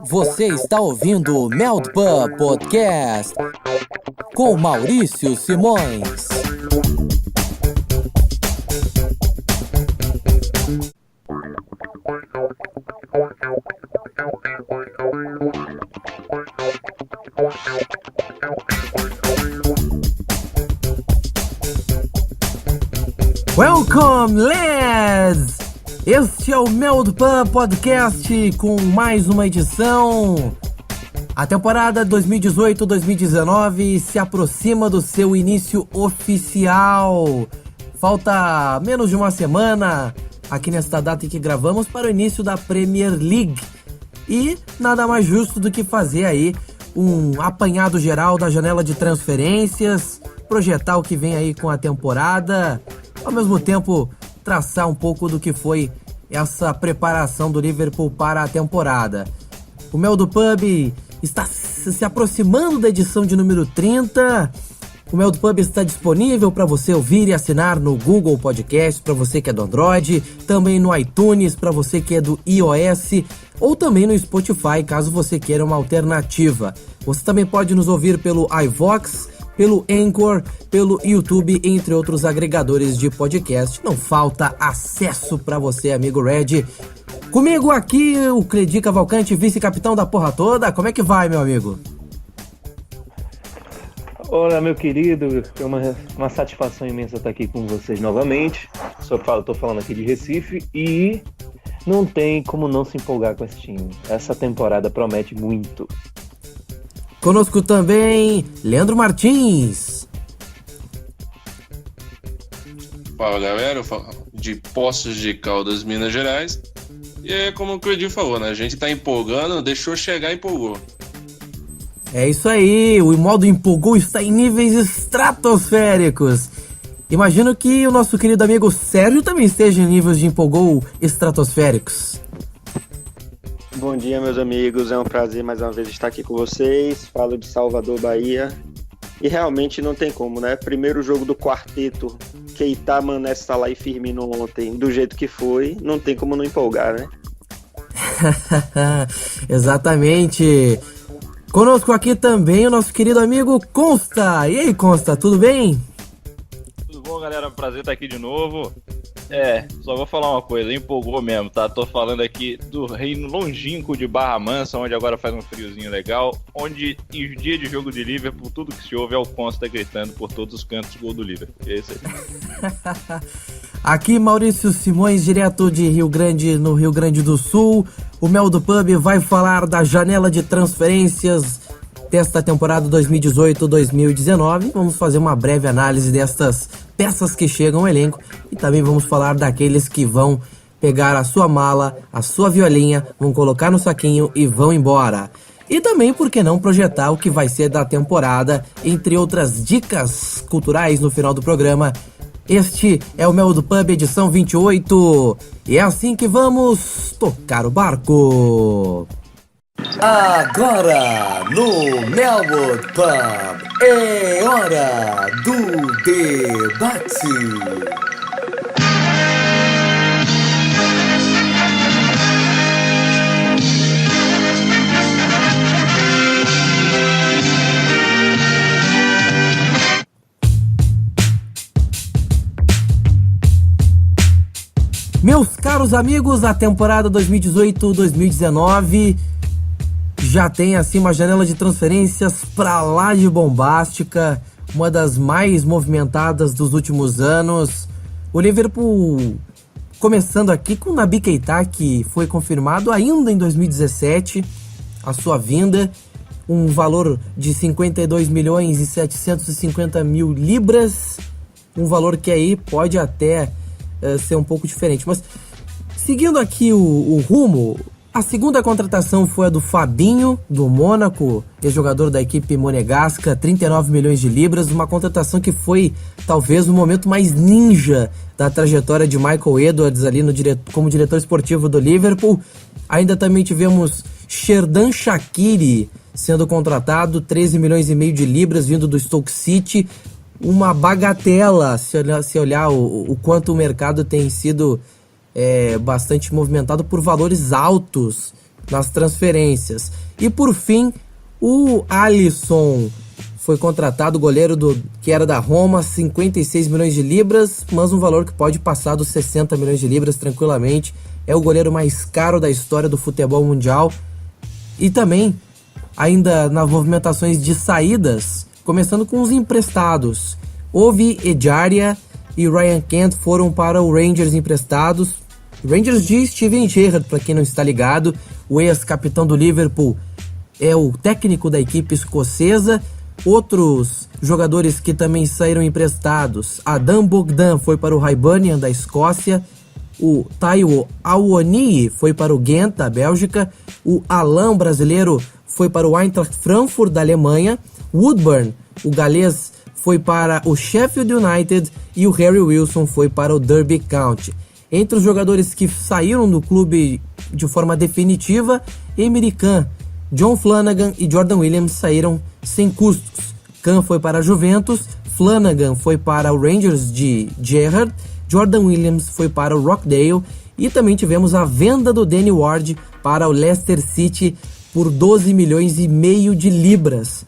Você está ouvindo o Meldpub Podcast com Maurício Simões. Welcome, lads! Este é o Meldpub Podcast com mais uma edição. A temporada 2018-2019 se aproxima do seu início oficial. Falta menos de uma semana aqui nesta data em que gravamos para o início da Premier League. E nada mais justo do que fazer aí um apanhado geral da janela de transferências, projetar o que vem aí com a temporada, ao mesmo tempo traçar um pouco do que foi essa preparação do Liverpool para a temporada. O Meldpub está se aproximando da edição de número 30. O Meldpub está disponível para você ouvir e assinar no Google Podcast, para você que é do Android, também no iTunes, para você que é do iOS, ou também no Spotify, caso você queira uma alternativa. Você também pode nos ouvir pelo iVox, pelo Anchor, pelo YouTube, entre outros agregadores de podcast. Não falta acesso para você, amigo Red. Comigo aqui, o Cledi Cavalcante, vice-capitão da porra toda. Como é que vai, meu amigo? Olá, meu querido. É uma satisfação imensa estar aqui com vocês novamente. Estou falando aqui de Recife e não tem como não se empolgar com esse time. Essa temporada promete muito. Conosco também, Leandro Martins. Fala, galera, eu falo de Poços de Caldas, Minas Gerais. E é como o Cledi falou, né? A gente tá empolgando, deixou chegar e empolgou. É isso aí, o modo empolgou está em níveis estratosféricos. Imagino que o nosso querido amigo Sérgio também esteja em níveis de empolgou estratosféricos. Bom dia, meus amigos, é um prazer mais uma vez estar aqui com vocês. Falo de Salvador, Bahia. E realmente não tem como, né? Primeiro jogo do quarteto, Keita, Mané, Salah e Firmino ontem, do jeito que foi, não tem como não empolgar, né? Exatamente. Conosco aqui também o nosso querido amigo Consta. E aí, Consta, tudo bem? Tudo bom, galera? Prazer estar aqui de novo. Só vou falar uma coisa, empolgou mesmo, tá? Tô falando aqui do reino longínquo de Barra Mansa, onde agora faz um friozinho legal, onde em dia de jogo de Liverpool, tudo que se ouve é o Consta gritando por todos os cantos gol do Liverpool. E é isso aí. Aqui Maurício Simões, direto de Rio Grande, no Rio Grande do Sul. O Meldpub vai falar da janela de transferências desta temporada 2018-2019. Vamos fazer uma breve análise destas peças que chegam ao elenco e também vamos falar daqueles que vão pegar a sua mala, a sua violinha, vão colocar no saquinho e vão embora. E também, por que não, projetar o que vai ser da temporada, entre outras dicas culturais no final do programa. Este é o Meldpub edição 28 e é assim que vamos tocar o barco. Agora, no Meldpub, é hora do debate. Meus caros amigos, a temporada 2018-2019 já tem assim uma janela de transferências pra lá de bombástica, uma das mais movimentadas dos últimos anos. O Liverpool começando aqui com o Naby Keita, que foi confirmado ainda em 2017 a sua vinda, um valor de 52 milhões e 750 mil libras, um valor que aí pode até ser um pouco diferente. Mas seguindo aqui o rumo, a segunda contratação foi a do Fabinho, do Mônaco, ex-jogador da equipe monegasca, 39 milhões de libras, uma contratação que foi talvez o momento mais ninja da trajetória de Michael Edwards ali como diretor esportivo do Liverpool. Ainda também tivemos Xherdan Shaqiri sendo contratado, 13 milhões e meio de libras vindo do Stoke City, uma bagatela se olhar o quanto o mercado tem sido bastante movimentado por valores altos nas transferências. E por fim, o Alisson foi contratado, o goleiro que era da Roma, 56 milhões de libras, mas um valor que pode passar dos 60 milhões de libras tranquilamente. É o goleiro mais caro da história do futebol mundial. E também, ainda nas movimentações de saídas, começando com os emprestados. Ovi Ejaria e Ryan Kent foram para o Rangers emprestados. Rangers de Steven Gerrard, para quem não está ligado, o ex-capitão do Liverpool é o técnico da equipe escocesa. Outros jogadores que também saíram emprestados: Adam Bogdan foi para o Hibernian da Escócia, o Taiwo Awoniyi foi para o Ghent da Bélgica, o Alain brasileiro foi para o Eintracht Frankfurt da Alemanha, Woodburn, o galês, foi para o Sheffield United e o Harry Wilson foi para o Derby County. Entre os jogadores que saíram do clube de forma definitiva, Emre Can, John Flanagan e Jordan Williams saíram sem custos. Can foi para a Juventus, Flanagan foi para o Rangers de Gerrard, Jordan Williams foi para o Rockdale e também tivemos a venda do Danny Ward para o Leicester City por 12 milhões e meio de libras.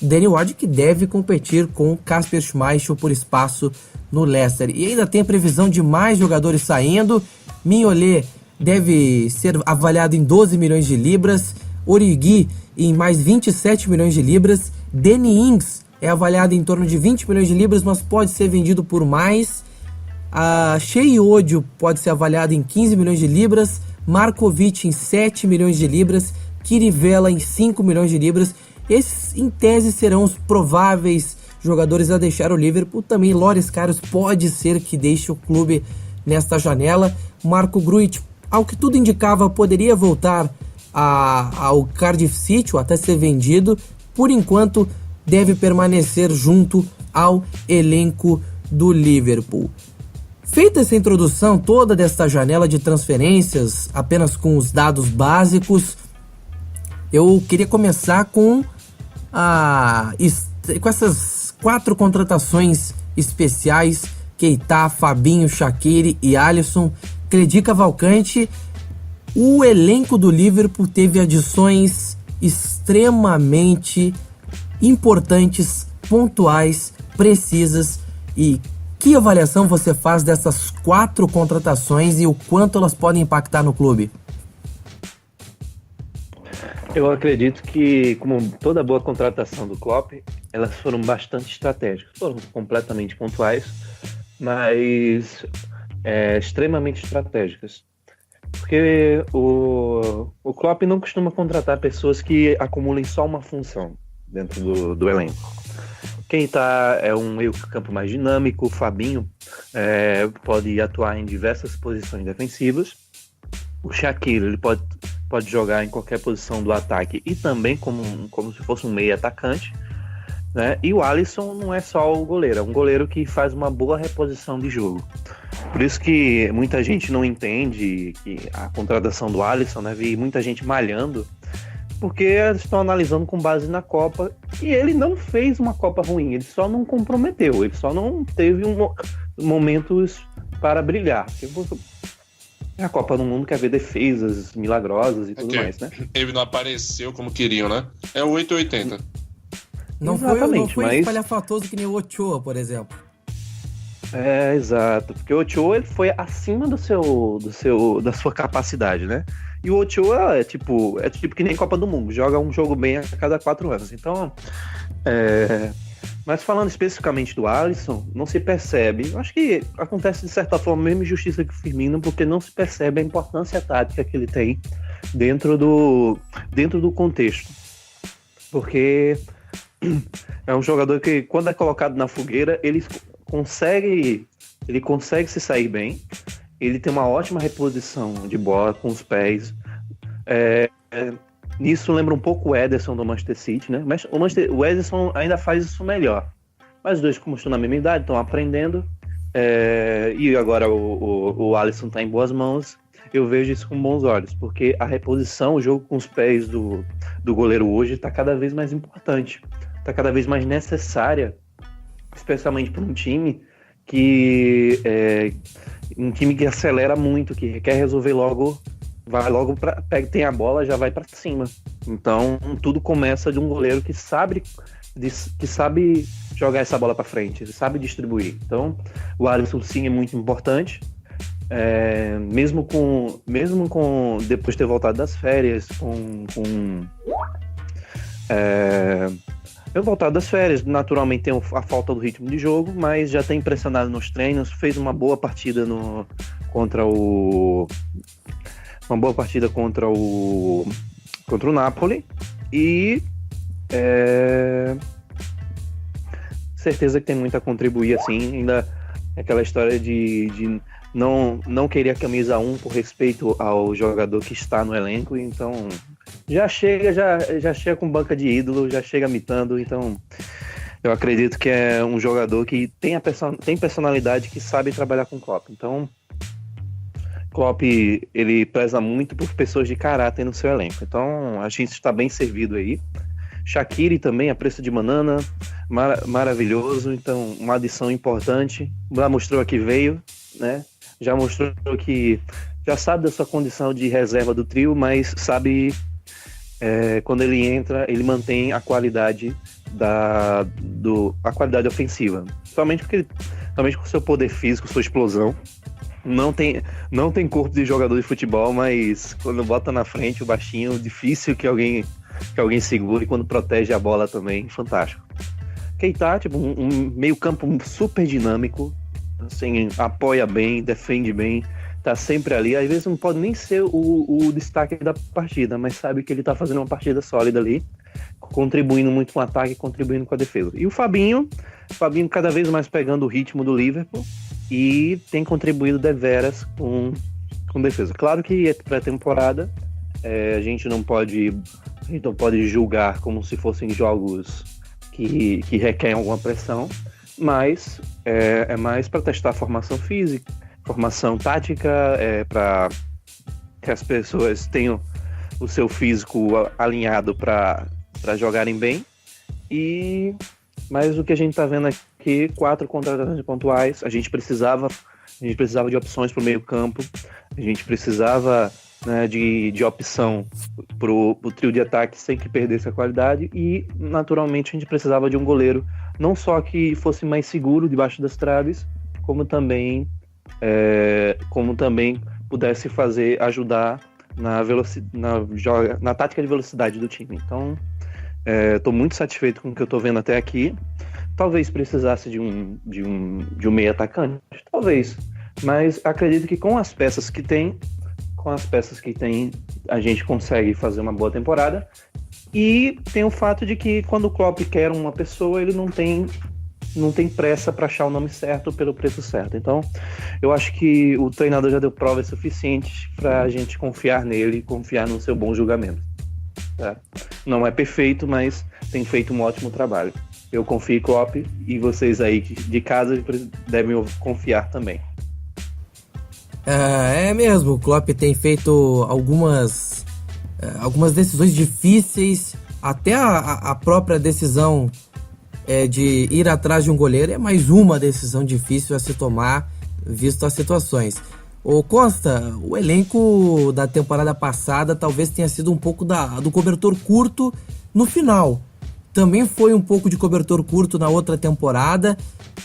Danny Ward que deve competir com Kasper Schmeichel por espaço no Leicester. E ainda tem a previsão de mais jogadores saindo. Mignolet deve ser avaliado em 12 milhões de libras. Origi em mais 27 milhões de libras. Danny Ings é avaliado em torno de 20 milhões de libras, mas pode ser vendido por mais. A Shea Odio pode ser avaliado em 15 milhões de libras. Markovic em 7 milhões de libras. Chirivella em 5 milhões de libras. Esses, em tese, serão os prováveis jogadores a deixar o Liverpool. Também Loris Karius pode ser que deixe o clube nesta janela. Marco Grujic, ao que tudo indicava, poderia voltar ao Cardiff City ou até ser vendido. Por enquanto, deve permanecer junto ao elenco do Liverpool. Feita essa introdução toda desta janela de transferências, apenas com os dados básicos, eu queria começar com essas 4 contratações especiais: Keita, Fabinho, Shaqiri e Alisson. Cledi Cavalcante, o elenco do Liverpool teve adições extremamente importantes, pontuais, precisas. E que avaliação você faz dessas 4 contratações e o quanto elas podem impactar no clube? Eu acredito que, como toda boa contratação do Klopp, elas foram bastante estratégicas. Foram completamente pontuais, mas extremamente estratégicas. Porque o Klopp não costuma contratar pessoas que acumulem só uma função dentro do elenco. Keita é um meio-campo mais dinâmico, o Fabinho pode atuar em diversas posições defensivas. O Shaqiri, ele pode jogar em qualquer posição do ataque e também como se fosse um meio atacante, né? E o Alisson não é só o goleiro, é um goleiro que faz uma boa reposição de jogo. Por isso que muita gente não entende que a contratação do Alisson, né, vi muita gente malhando, porque eles estão analisando com base na Copa, e ele não fez uma Copa ruim, ele só não comprometeu, ele só não teve momentos para brilhar. A Copa do Mundo quer ver defesas milagrosas e tudo mais, né? Ele não apareceu como queriam, né? É o 880. Não foi espalhafatoso que nem o Ochoa, por exemplo. Exato. Porque o Ochoa ele foi acima da sua capacidade, né? E o Ochoa é tipo que nem Copa do Mundo. Joga um jogo bem a cada 4 anos. Então, mas falando especificamente do Alisson, não se percebe. Eu acho que acontece de certa forma a mesma injustiça que o Firmino, porque não se percebe a importância tática que ele tem dentro do contexto. Porque é um jogador que, quando é colocado na fogueira, ele consegue se sair bem. Ele tem uma ótima reposição de bola com os pés. Nisso lembra um pouco o Ederson do Manchester City, né? Mas o Ederson ainda faz isso melhor. Mas os dois, como estão na mesma idade, estão aprendendo. E agora o Alisson está em boas mãos. Eu vejo isso com bons olhos, porque a reposição, o jogo com os pés do goleiro hoje está cada vez mais importante. Está cada vez mais necessária, especialmente para um time que acelera muito, que quer resolver logo vai logo tem a bola, já vai para cima. Então tudo começa de um goleiro que sabe jogar essa bola para frente, sabe distribuir. Então o Alisson sim é muito importante. Mesmo com depois de ter voltado das férias, eu voltado das férias, naturalmente tem a falta do ritmo de jogo, mas já tem impressionado nos treinos, fez uma boa partida contra o Napoli e certeza que tem muito a contribuir, assim, ainda aquela história de não querer a camisa 1 por respeito ao jogador que está no elenco, então já chega com banca de ídolo, já chega mitando, então eu acredito que é um jogador que tem personalidade, que sabe trabalhar com Klopp. Então Klopp, ele preza muito por pessoas de caráter no seu elenco, então a gente está bem servido aí. Shaqiri também, a preço de banana, maravilhoso, então uma adição importante, já mostrou que veio, né? Já mostrou que já sabe da sua condição de reserva do trio, mas sabe quando ele entra, ele mantém a qualidade a qualidade ofensiva. Somente com seu poder físico, sua explosão. Não tem corpo de jogador de futebol, mas quando bota na frente o baixinho, difícil que alguém segure, quando protege a bola também, fantástico. Keita, tipo, um meio campo super dinâmico, assim, apoia bem, defende bem, tá sempre ali. Às vezes não pode nem ser o destaque da partida, mas sabe que ele tá fazendo uma partida sólida ali, contribuindo muito com o ataque, contribuindo com a defesa. E o Fabinho cada vez mais pegando o ritmo do Liverpool e tem contribuído deveras com defesa. Claro que é pré-temporada, a gente não pode julgar como se fossem jogos que requerem alguma pressão, mas é mais para testar a formação física, formação tática, para que as pessoas tenham o seu físico alinhado para jogarem bem. Mas o que a gente está vendo aqui, 4 contratações pontuais, a gente precisava de opções para o meio campo, a gente precisava, né, de opção para o trio de ataque sem que perdesse a qualidade, e naturalmente a gente precisava de um goleiro não só que fosse mais seguro debaixo das traves, como também pudesse ajudar na tática de velocidade do time. Então estou muito satisfeito com o que eu estou vendo até aqui. Talvez precisasse de um meio atacante, talvez, mas acredito que com as peças que tem a gente consegue fazer uma boa temporada. E tem o fato de que quando o Klopp quer uma pessoa, ele não tem pressa para achar o nome certo pelo preço certo. Então eu acho que o treinador já deu provas suficientes para a gente confiar nele, confiar no seu bom julgamento. Não é perfeito, mas tem feito um ótimo trabalho. Eu confio em Klopp, e vocês aí de casa devem confiar também. É mesmo, o Klopp tem feito algumas decisões difíceis, até a própria decisão de ir atrás de um goleiro é mais uma decisão difícil a se tomar, visto as situações. Ô Costa, o elenco da temporada passada talvez tenha sido um pouco do cobertor curto no final. Também foi um pouco de cobertor curto na outra temporada,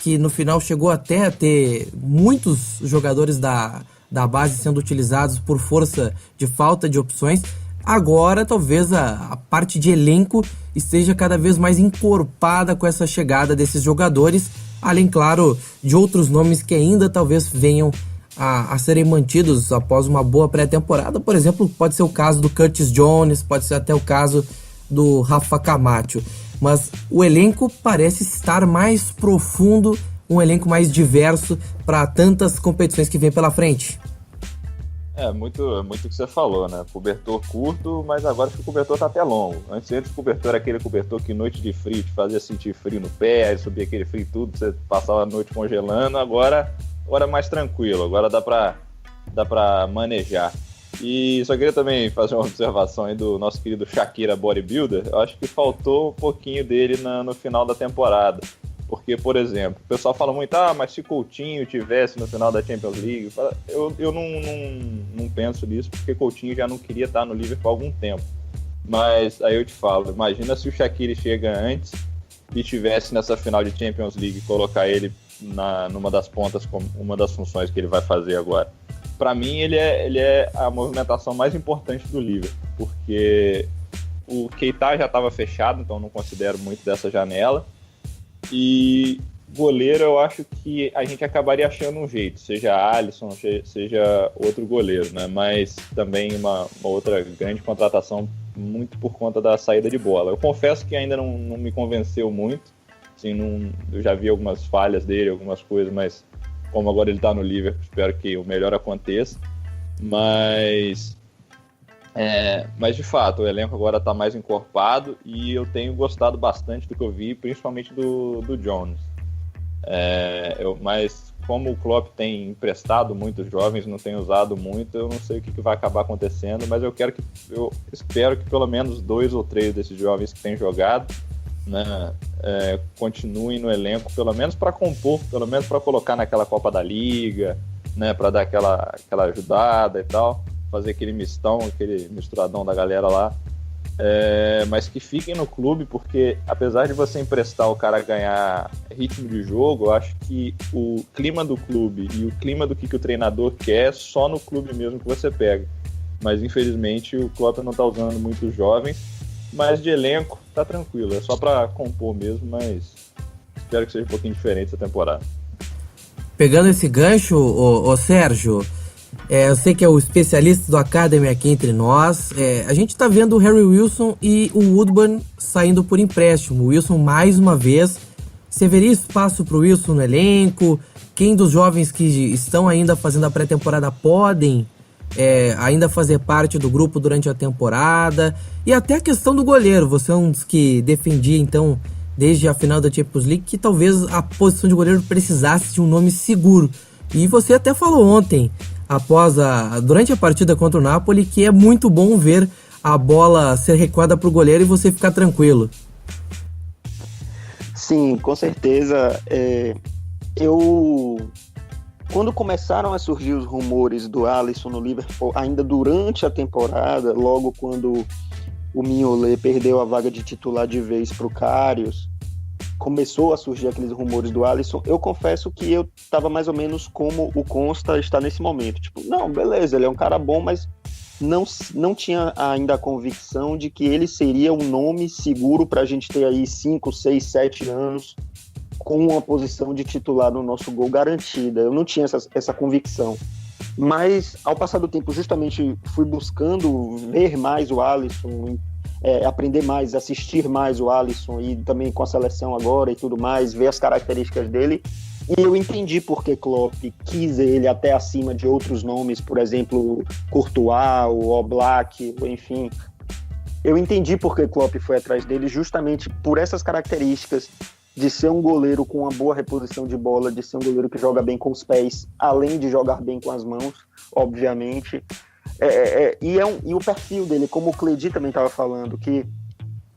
que no final chegou até a ter muitos jogadores da base sendo utilizados por força de falta de opções. Agora talvez a parte de elenco esteja cada vez mais encorpada com essa chegada desses jogadores, além, claro, de outros nomes que ainda talvez venham a serem mantidos após uma boa pré-temporada. Por exemplo, pode ser o caso do Curtis Jones, pode ser até o caso do Rafa Camacho, mas o elenco parece estar mais profundo, um elenco mais diverso para tantas competições que vem pela frente. Muito o que você falou, né? Cobertor curto, mas agora o cobertor tá até longo. Antes o cobertor era aquele cobertor que noite de frio te fazia sentir frio no pé, aí subia aquele frio tudo, você passava a noite congelando. Agora é mais tranquilo, agora dá pra manejar. E só queria também fazer uma observação aí do nosso querido Shakira Bodybuilder. Eu acho que faltou um pouquinho dele no final da temporada. Porque, por exemplo, o pessoal fala muito, mas se Coutinho tivesse no final da Champions League, eu não penso nisso, porque Coutinho já não queria estar no Liverpool há algum tempo. Mas aí eu te falo, imagina se o Shaqiri chega antes e tivesse nessa final de Champions League, colocar ele numa das pontas, como uma das funções que ele vai fazer agora. Para mim, ele é a movimentação mais importante do Liverpool, porque o Keita já estava fechado, então não considero muito dessa janela. E goleiro, eu acho que a gente acabaria achando um jeito, seja Alisson, seja outro goleiro, né? Mas também uma outra grande contratação, muito por conta da saída de bola. Eu confesso que ainda não me convenceu muito, assim, eu já vi algumas falhas dele, algumas coisas, mas como agora ele está no Liverpool, espero que o melhor aconteça. Mas de fato, o elenco agora está mais encorpado e eu tenho gostado bastante do que eu vi, principalmente do Jones. Mas como o Klopp tem emprestado muitos jovens, não tem usado muito, eu não sei o que vai acabar acontecendo, mas eu espero que pelo menos 2 ou 3 desses jovens que têm jogado, né, continuem no elenco, pelo menos para compor, pelo menos para colocar naquela Copa da Liga, né, para dar aquela ajudada e tal, fazer aquele misturadão da galera lá, mas que fiquem no clube, porque apesar de você emprestar o cara ganhar ritmo de jogo, eu acho que o clima do clube e o clima do que o treinador quer, só no clube mesmo que você pega. Mas infelizmente o Klopp não está usando muitos jovens, mas de elenco tá tranquilo, é só para compor mesmo, mas espero que seja um pouquinho diferente essa temporada. Pegando esse gancho, ô Sérgio, eu sei que é o especialista do Academy aqui entre nós. A gente tá vendo o Harry Wilson e o Woodburn saindo por empréstimo. O Wilson mais uma vez. Você veria espaço pro Wilson no elenco? Quem dos jovens que estão ainda fazendo a pré-temporada podem ainda fazer parte do grupo durante a temporada? E até a questão do goleiro. Você é um dos que defendia, então, desde a final da Champions League, que talvez a posição de goleiro precisasse de um nome seguro. E você até falou ontem, durante a partida contra o Napoli, que é muito bom ver a bola ser recuada para o goleiro e você ficar tranquilo. Sim, com certeza. Quando começaram a surgir os rumores do Alisson no Liverpool, ainda durante a temporada, logo quando o Mignolet perdeu a vaga de titular de vez para o Karius, começou a surgir aqueles rumores do Alisson, eu confesso que eu estava mais ou menos como o Consta está nesse momento. Tipo, não, beleza, ele é um cara bom, mas não tinha ainda a convicção de que ele seria um nome seguro para a gente ter aí 5, 6, 7 anos com uma posição de titular no nosso gol garantida. Eu não tinha essa convicção. Mas, ao passar do tempo, justamente fui buscando ver mais o Alisson, aprender mais, assistir mais o Alisson e também com a seleção agora e tudo mais, ver as características dele, e eu entendi por que Klopp quis ele até acima de outros nomes, por exemplo, Courtois, o Oblak, enfim. Eu entendi por que Klopp foi atrás dele, justamente por essas características de ser um goleiro com uma boa reposição de bola, de ser um goleiro que joga bem com os pés, além de jogar bem com as mãos, obviamente. E o perfil dele, como o Cledi também estava falando, que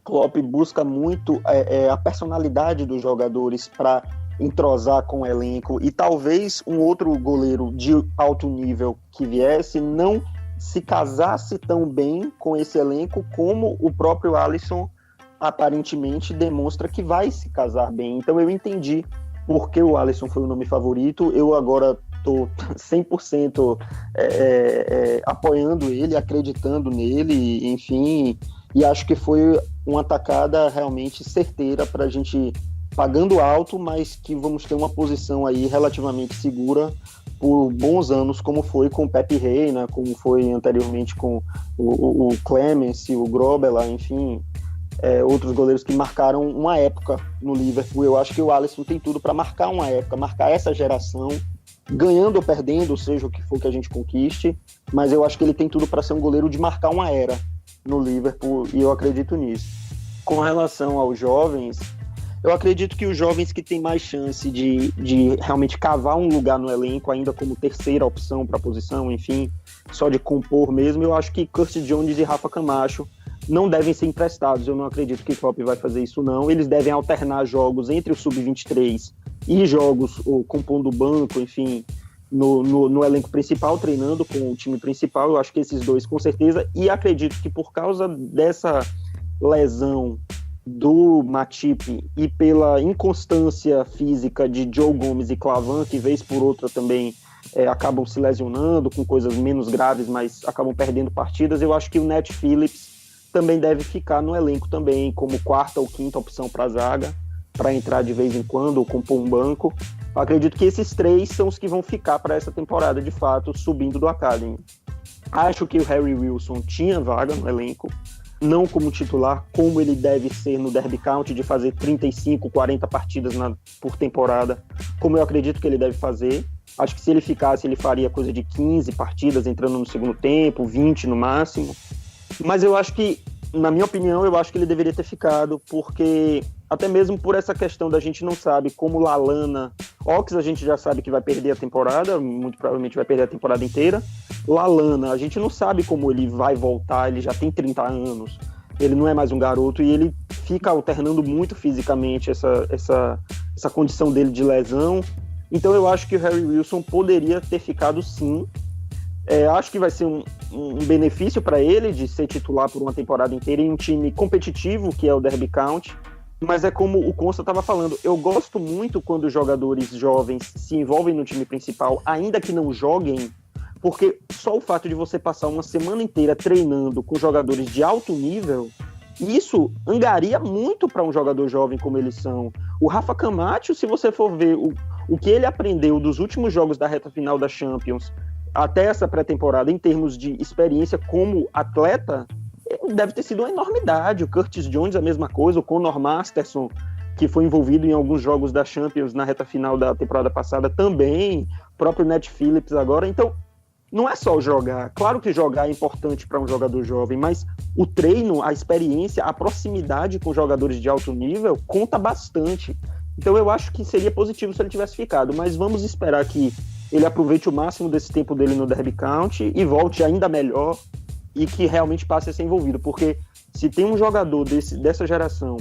Klopp busca muito a personalidade dos jogadores para entrosar com o elenco, e talvez um outro goleiro de alto nível que viesse não se casasse tão bem com esse elenco como o próprio Alisson aparentemente demonstra que vai se casar bem. Então eu entendi por que o Alisson foi o nome favorito. Eu agora estou 100% apoiando ele, acreditando nele, enfim, e acho que foi uma atacada realmente certeira para a gente, pagando alto, mas que vamos ter uma posição aí relativamente segura por bons anos, como foi com o Pepe Reina, como foi anteriormente com o Clemens, o Grobbelaar, enfim, outros goleiros que marcaram uma época no Liverpool. Eu acho que o Alisson tem tudo para marcar uma época, marcar essa geração, ganhando ou perdendo, seja o que for que a gente conquiste, mas eu acho que ele tem tudo para ser um goleiro de marcar uma era no Liverpool, e eu acredito nisso. Com relação aos jovens, eu acredito que os jovens que têm mais chance de realmente cavar um lugar no elenco, ainda como terceira opção para a posição, enfim, só de compor mesmo, eu acho que Curtis Jones e Rafa Camacho não devem ser emprestados. Eu não acredito que o Klopp vai fazer isso, não. Eles devem alternar jogos entre o Sub-23 e jogos compondo o banco, enfim, no elenco principal, treinando com o time principal. Eu acho que esses dois, com certeza. E acredito que por causa dessa lesão do Matip e pela inconstância física de Joe Gomes e Klavan, que vez por outra também acabam se lesionando com coisas menos graves, mas acabam perdendo partidas, eu acho que o Nat Phillips também deve ficar no elenco também, como quarta ou quinta opção para a zaga, para entrar de vez em quando ou compor um banco. Eu acredito que esses três são os que vão ficar para essa temporada, de fato, subindo do Academy. Acho que o Harry Wilson tinha vaga no elenco, não como titular, como ele deve ser no Derby County, de fazer 35, 40 partidas por temporada, como eu acredito que ele deve fazer. Acho que se ele ficasse, ele faria coisa de 15 partidas, entrando no segundo tempo, 20 no máximo. Mas eu acho que, na minha opinião, eu acho que ele deveria ter ficado, porque até mesmo por essa questão da gente não sabe como Lallana, Ox a gente já sabe que vai perder a temporada, muito provavelmente vai perder a temporada inteira. Lallana, a gente não sabe como ele vai voltar, ele já tem 30 anos, ele não é mais um garoto e ele fica alternando muito fisicamente essa condição dele de lesão. Então eu acho que o Harry Wilson poderia ter ficado sim. Acho que vai ser um benefício para ele de ser titular por uma temporada inteira em um time competitivo, que é o Derby County. Mas é como o Consta estava falando, eu gosto muito quando os jogadores jovens se envolvem no time principal, ainda que não joguem, porque só o fato de você passar uma semana inteira treinando com jogadores de alto nível, isso angaria muito para um jogador jovem como eles são. O Rafa Camacho, se você for ver o que ele aprendeu dos últimos jogos da reta final da Champions até essa pré-temporada, em termos de experiência como atleta, deve ter sido uma enormidade. O Curtis Jones, a mesma coisa, o Conor Masterson, que foi envolvido em alguns jogos da Champions na reta final da temporada passada também, o próprio Nat Phillips agora. Então, não é só jogar. Claro que jogar é importante para um jogador jovem, mas o treino, a experiência, a proximidade com jogadores de alto nível conta bastante. Então eu acho que seria positivo se ele tivesse ficado, mas vamos esperar que ele aproveite o máximo desse tempo dele no Derby County e volte ainda melhor e que realmente passe a ser envolvido, porque se tem um jogador dessa geração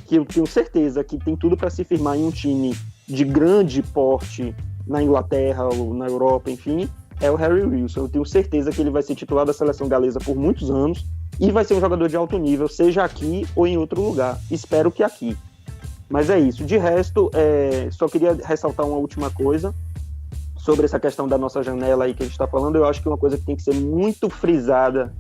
que eu tenho certeza que tem tudo para se firmar em um time de grande porte na Inglaterra ou na Europa, enfim, é o Harry Wilson. Eu tenho certeza que ele vai ser titular da seleção galesa por muitos anos e vai ser um jogador de alto nível, seja aqui ou em outro lugar. Espero que aqui. Mas é isso. De resto, só queria ressaltar uma última coisa sobre essa questão da nossa janela aí que a gente está falando. Eu acho que uma coisa que tem que ser muito frisada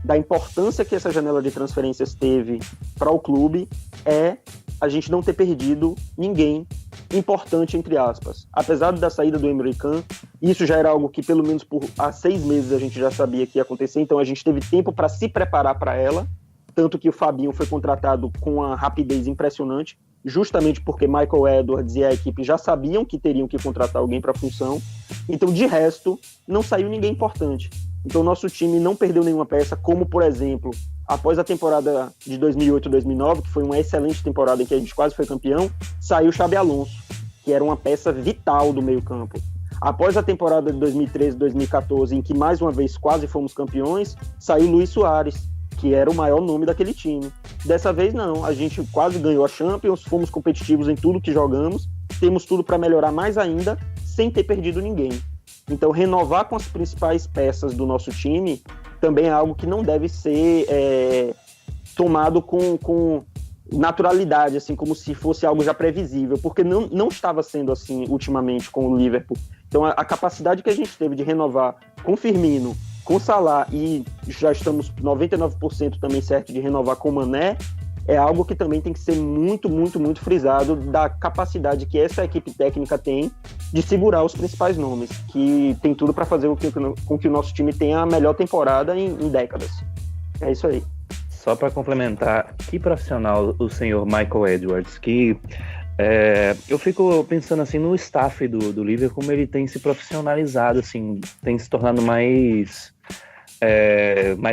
da importância que essa janela de transferências teve para o clube é a gente não ter perdido ninguém importante, entre aspas. Apesar da saída do Emre Can, isso já era algo que pelo menos há 6 meses a gente já sabia que ia acontecer, então a gente teve tempo para se preparar para ela, tanto que o Fabinho foi contratado com uma rapidez impressionante, justamente porque Michael Edwards e a equipe já sabiam que teriam que contratar alguém para a função. Então, de resto, não saiu ninguém importante. Então, o nosso time não perdeu nenhuma peça, como, por exemplo, após a temporada de 2008-2009, que foi uma excelente temporada em que a gente quase foi campeão, saiu o Xabi Alonso, que era uma peça vital do meio-campo. Após a temporada de 2013-2014, em que mais uma vez quase fomos campeões, saiu Luis Soares, que era o maior nome daquele time. Dessa vez não, a gente quase ganhou a Champions, fomos competitivos em tudo que jogamos, temos tudo para melhorar mais ainda, sem ter perdido ninguém. Então, renovar com as principais peças do nosso time também é algo que não deve ser tomado com naturalidade, assim, como se fosse algo já previsível, porque não estava sendo assim ultimamente com o Liverpool. Então, a capacidade que a gente teve de renovar com Firmino, com Salah, e já estamos 99% também certo de renovar com Mané, é algo que também tem que ser muito, muito, muito frisado da capacidade que essa equipe técnica tem de segurar os principais nomes, que tem tudo para fazer com que o nosso time tenha a melhor temporada em décadas. É isso aí. Só para complementar, que profissional o senhor Michael Edwards, que eu fico pensando assim no staff do Liverpool, como ele tem se profissionalizado, assim, tem se tornado mais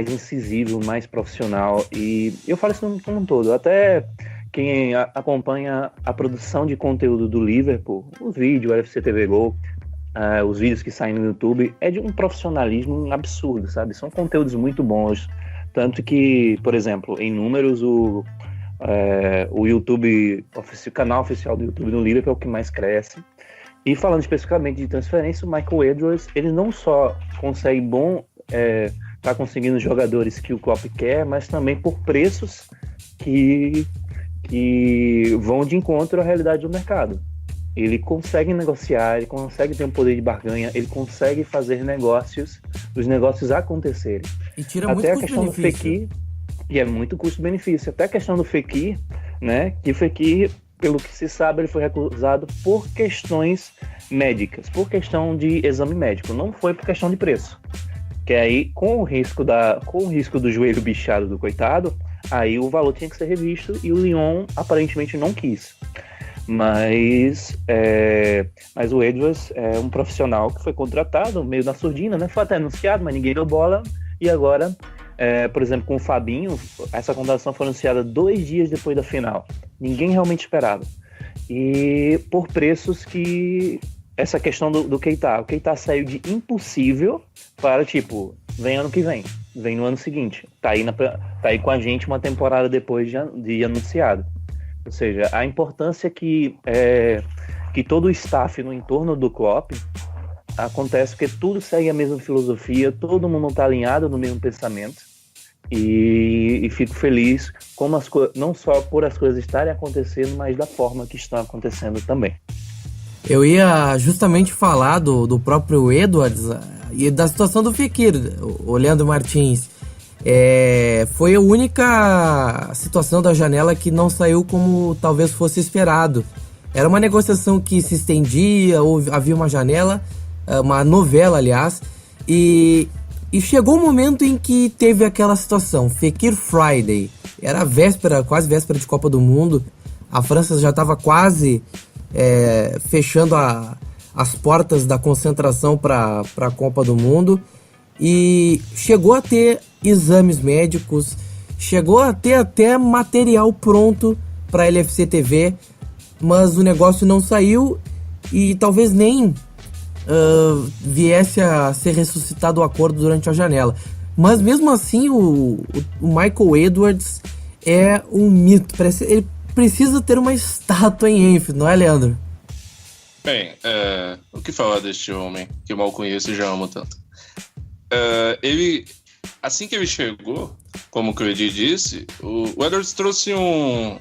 incisivo, mais profissional, e eu falo isso como um todo, até quem acompanha a produção de conteúdo do Liverpool, os vídeos, o UFC TV Go, os vídeos que saem no YouTube, é de um profissionalismo absurdo, sabe? São conteúdos muito bons, Tanto que, por exemplo, em números, o YouTube, o canal oficial do YouTube no Liverpool é o que mais cresce. E falando especificamente de transferência, o Michael Edwards, ele não só consegue tá conseguindo jogadores que o Klopp quer, mas também por preços que vão de encontro à realidade do mercado. Ele consegue negociar, ele consegue ter um poder de barganha, ele consegue fazer os negócios acontecerem. E tira muito até a questão do custo-benefício. Fekir, e é muito custo-benefício. Até a questão do Fekir, né? Que o Fekir, pelo que se sabe, ele foi recusado por questões médicas, por questão de exame médico, não foi por questão de preço. Que aí, com o risco do joelho bichado do coitado, aí o valor tinha que ser revisto e o Lyon aparentemente não quis. Mas o Edwards é um profissional que foi contratado meio na surdina, né? Foi até anunciado, mas ninguém deu bola. E agora, por exemplo, com o Fabinho, essa contratação foi anunciada 2 dias depois da final. Ninguém realmente esperava. E por preços que... Essa questão do Keita. O Keita saiu de impossível para, tipo, vem ano que vem. Vem no ano seguinte. Tá aí com a gente uma temporada depois de anunciado. Ou seja, a importância que todo o staff no entorno do Klopp acontece porque tudo segue a mesma filosofia, todo mundo está alinhado no mesmo pensamento e fico feliz não só por as coisas estarem acontecendo, mas da forma que estão acontecendo também. Eu ia justamente falar do próprio Edwards e da situação do Fekir, o Leandro Martins. Foi a única situação da janela que não saiu como talvez fosse esperado. Era uma negociação que se estendia, havia uma janela, uma novela, aliás, e chegou o momento em que teve aquela situação, Fekir Friday. Era quase véspera de Copa do Mundo, a França já estava quase fechando as portas da concentração para a Copa do Mundo, e chegou a ter exames médicos, chegou a ter até material pronto para a LFC TV, mas o negócio não saiu e talvez nem viesse a ser ressuscitado o acordo durante a janela. Mas mesmo assim o Michael Edwards é um mito, ele precisa ter uma estátua em Enfield, não é, Leandro? Bem, o que falar deste homem que eu mal conheço e já amo tanto? Assim que ele chegou, como o Credi disse, o Edwards trouxe um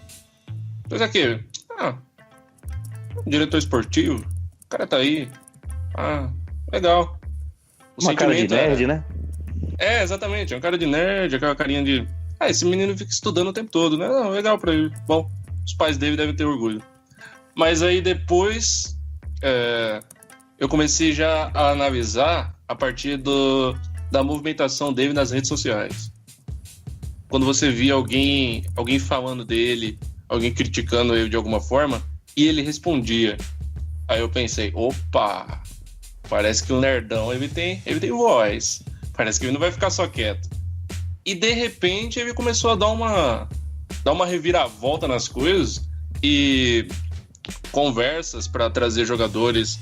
diretor esportivo, o cara tá aí, legal. Uma cara de nerd, né? Exatamente, é um cara de nerd, aquela carinha de esse menino fica estudando o tempo todo, né? Não, legal pra ele, bom, os pais dele devem ter orgulho. Mas aí depois eu comecei já a analisar a partir da movimentação dele nas redes sociais. Quando você via alguém falando dele, alguém criticando ele de alguma forma, e ele respondia. Aí eu pensei, opa, parece que o nerdão ele tem voz. Parece que ele não vai ficar só quieto. E de repente ele começou a dar uma reviravolta nas coisas e conversas para trazer jogadores,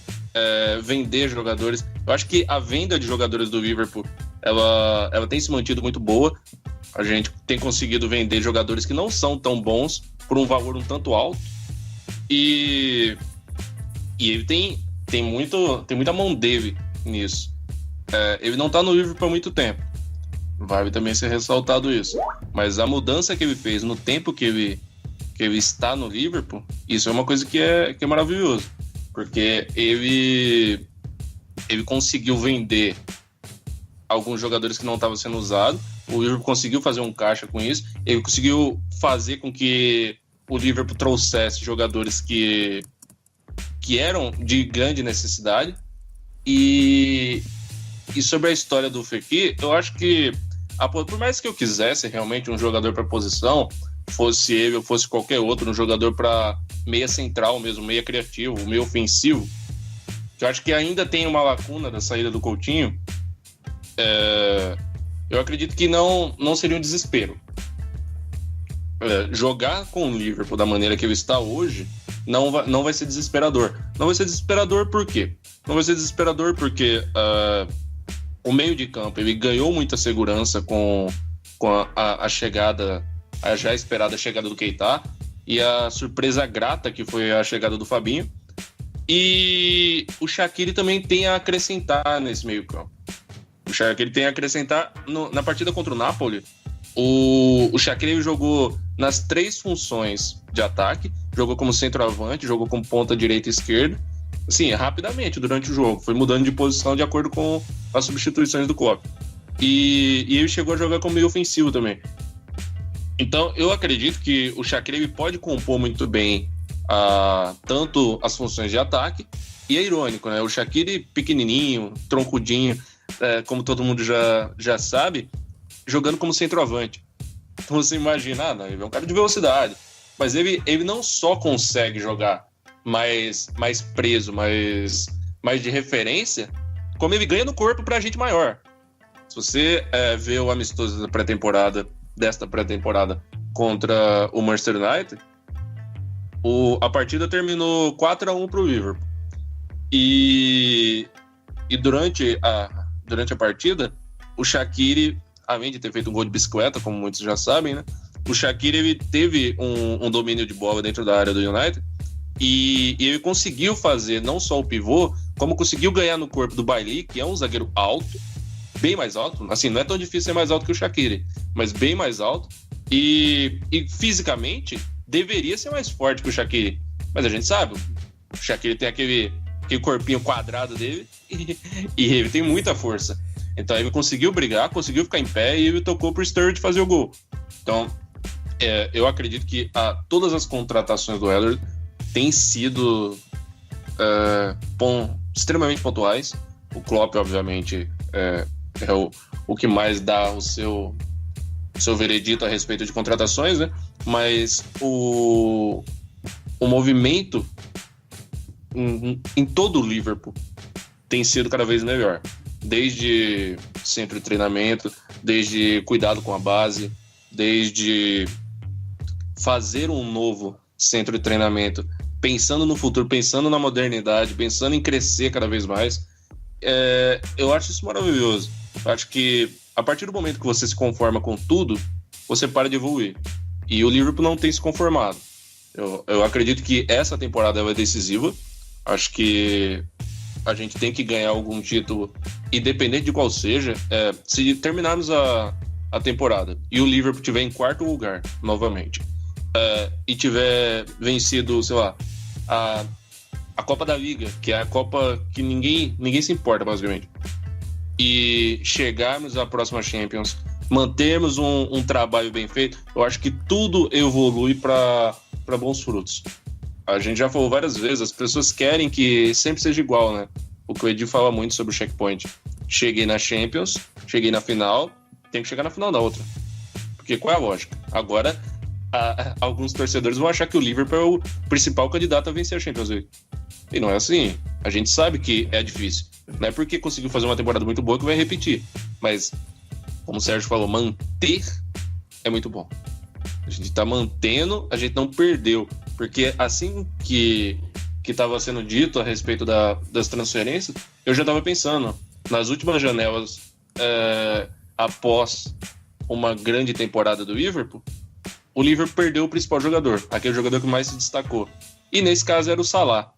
vender jogadores. Eu acho que a venda de jogadores do Liverpool ela tem se mantido muito boa. A gente tem conseguido vender jogadores que não são tão bons por um valor um tanto alto. E ele tem muita mão dele nisso. Ele não tá no Liverpool há muito tempo. Vale também ser ressaltado isso. Mas a mudança que ele fez no tempo que ele está no Liverpool, isso é uma coisa que é maravilhoso. Porque ele conseguiu vender alguns jogadores que não estavam sendo usados. O Liverpool conseguiu fazer um caixa com isso. Ele conseguiu fazer com que o Liverpool trouxesse jogadores que eram de grande necessidade. E sobre a história do Fekir, eu acho que, por mais que eu quisesse realmente um jogador para posição, fosse ele ou fosse qualquer outro, um jogador para meia central mesmo, meia criativo, meia ofensivo, que eu acho que ainda tem uma lacuna da saída do Coutinho, eu acredito que não seria um desespero. Jogar com o Liverpool da maneira que ele está hoje não vai ser desesperador. Não vai ser desesperador por quê? Não vai ser desesperador porque o meio de campo ele ganhou muita segurança com com a chegada, a já esperada chegada do Keita, e a surpresa grata que foi a chegada do Fabinho. E o Shaqiri também tem a acrescentar nesse meio campo. O Shaqiri tem a acrescentar na partida contra o Napoli. O Shaqiri jogou nas 3 funções de ataque, jogou como centroavante, jogou como ponta direita e esquerda, assim, rapidamente durante o jogo, foi mudando de posição de acordo com as substituições do Klopp. E ele chegou a jogar como meio ofensivo também. Então, eu acredito que o Shaqiri pode compor muito bem tanto as funções de ataque, e é irônico, né? O Shaqiri pequenininho, troncudinho, como todo mundo já sabe, jogando como centroavante. Então você imagina, ele é um cara de velocidade, mas ele não só consegue jogar mais preso, mais de referência, como ele ganha no corpo pra gente maior. Se você vê o amistoso desta pré-temporada contra o Manchester United, a partida terminou 4-1 pro Liverpool. E durante a partida, o Shaqiri, além de ter feito um gol de bicicleta, como muitos já sabem, né? O Shaqiri ele teve um domínio de bola dentro da área do United e ele conseguiu fazer não só o pivô, como conseguiu ganhar no corpo do Bailly, que é um zagueiro alto, bem mais alto. Assim, não é tão difícil ser mais alto que o Shaqiri, mas bem mais alto. E fisicamente deveria ser mais forte que o Shaqiri. Mas a gente sabe, o Shaqiri tem aquele corpinho quadrado dele e ele tem muita força. Então ele conseguiu brigar, conseguiu ficar em pé e ele tocou pro Sturridge fazer o gol. Então, eu acredito que todas as contratações do Haller têm sido extremamente pontuais. O Klopp, obviamente, é o que mais dá o seu veredito a respeito de contratações, né? Mas o movimento em todo o Liverpool tem sido cada vez melhor. Desde sempre treinamento, desde cuidado com a base, desde fazer um novo centro de treinamento, pensando no futuro, pensando na modernidade, pensando em crescer cada vez mais. Eu acho isso maravilhoso. Eu acho que a partir do momento que você se conforma com tudo, você para de evoluir. E o Liverpool não tem se conformado. Eu acredito que essa temporada é decisiva. Acho que a gente tem que ganhar algum título, independente de qual seja, se terminarmos a temporada e o Liverpool estiver em 4º lugar novamente, e tiver vencido, sei lá, a Copa da Liga, que é a Copa que ninguém se importa, basicamente, e chegarmos à próxima Champions, mantermos um trabalho bem feito, eu acho que tudo evolui para bons frutos. A gente já falou várias vezes, as pessoas querem que sempre seja igual, né? O que o Edi fala muito sobre o checkpoint. Cheguei na Champions, cheguei na final, tem que chegar na final da outra. Porque qual é a lógica? Agora, alguns torcedores vão achar que o Liverpool é o principal candidato a vencer a Champions League. E não é assim. A gente sabe que é difícil. Não é porque conseguiu fazer uma temporada muito boa que vai repetir. Mas, como o Sérgio falou, manter é muito bom. A gente tá mantendo, a gente não perdeu. Porque assim que estava sendo dito a respeito das transferências, eu já estava pensando, nas últimas janelas, após uma grande temporada do Liverpool, o Liverpool perdeu o principal jogador, aquele jogador que mais se destacou. E nesse caso era o Salah.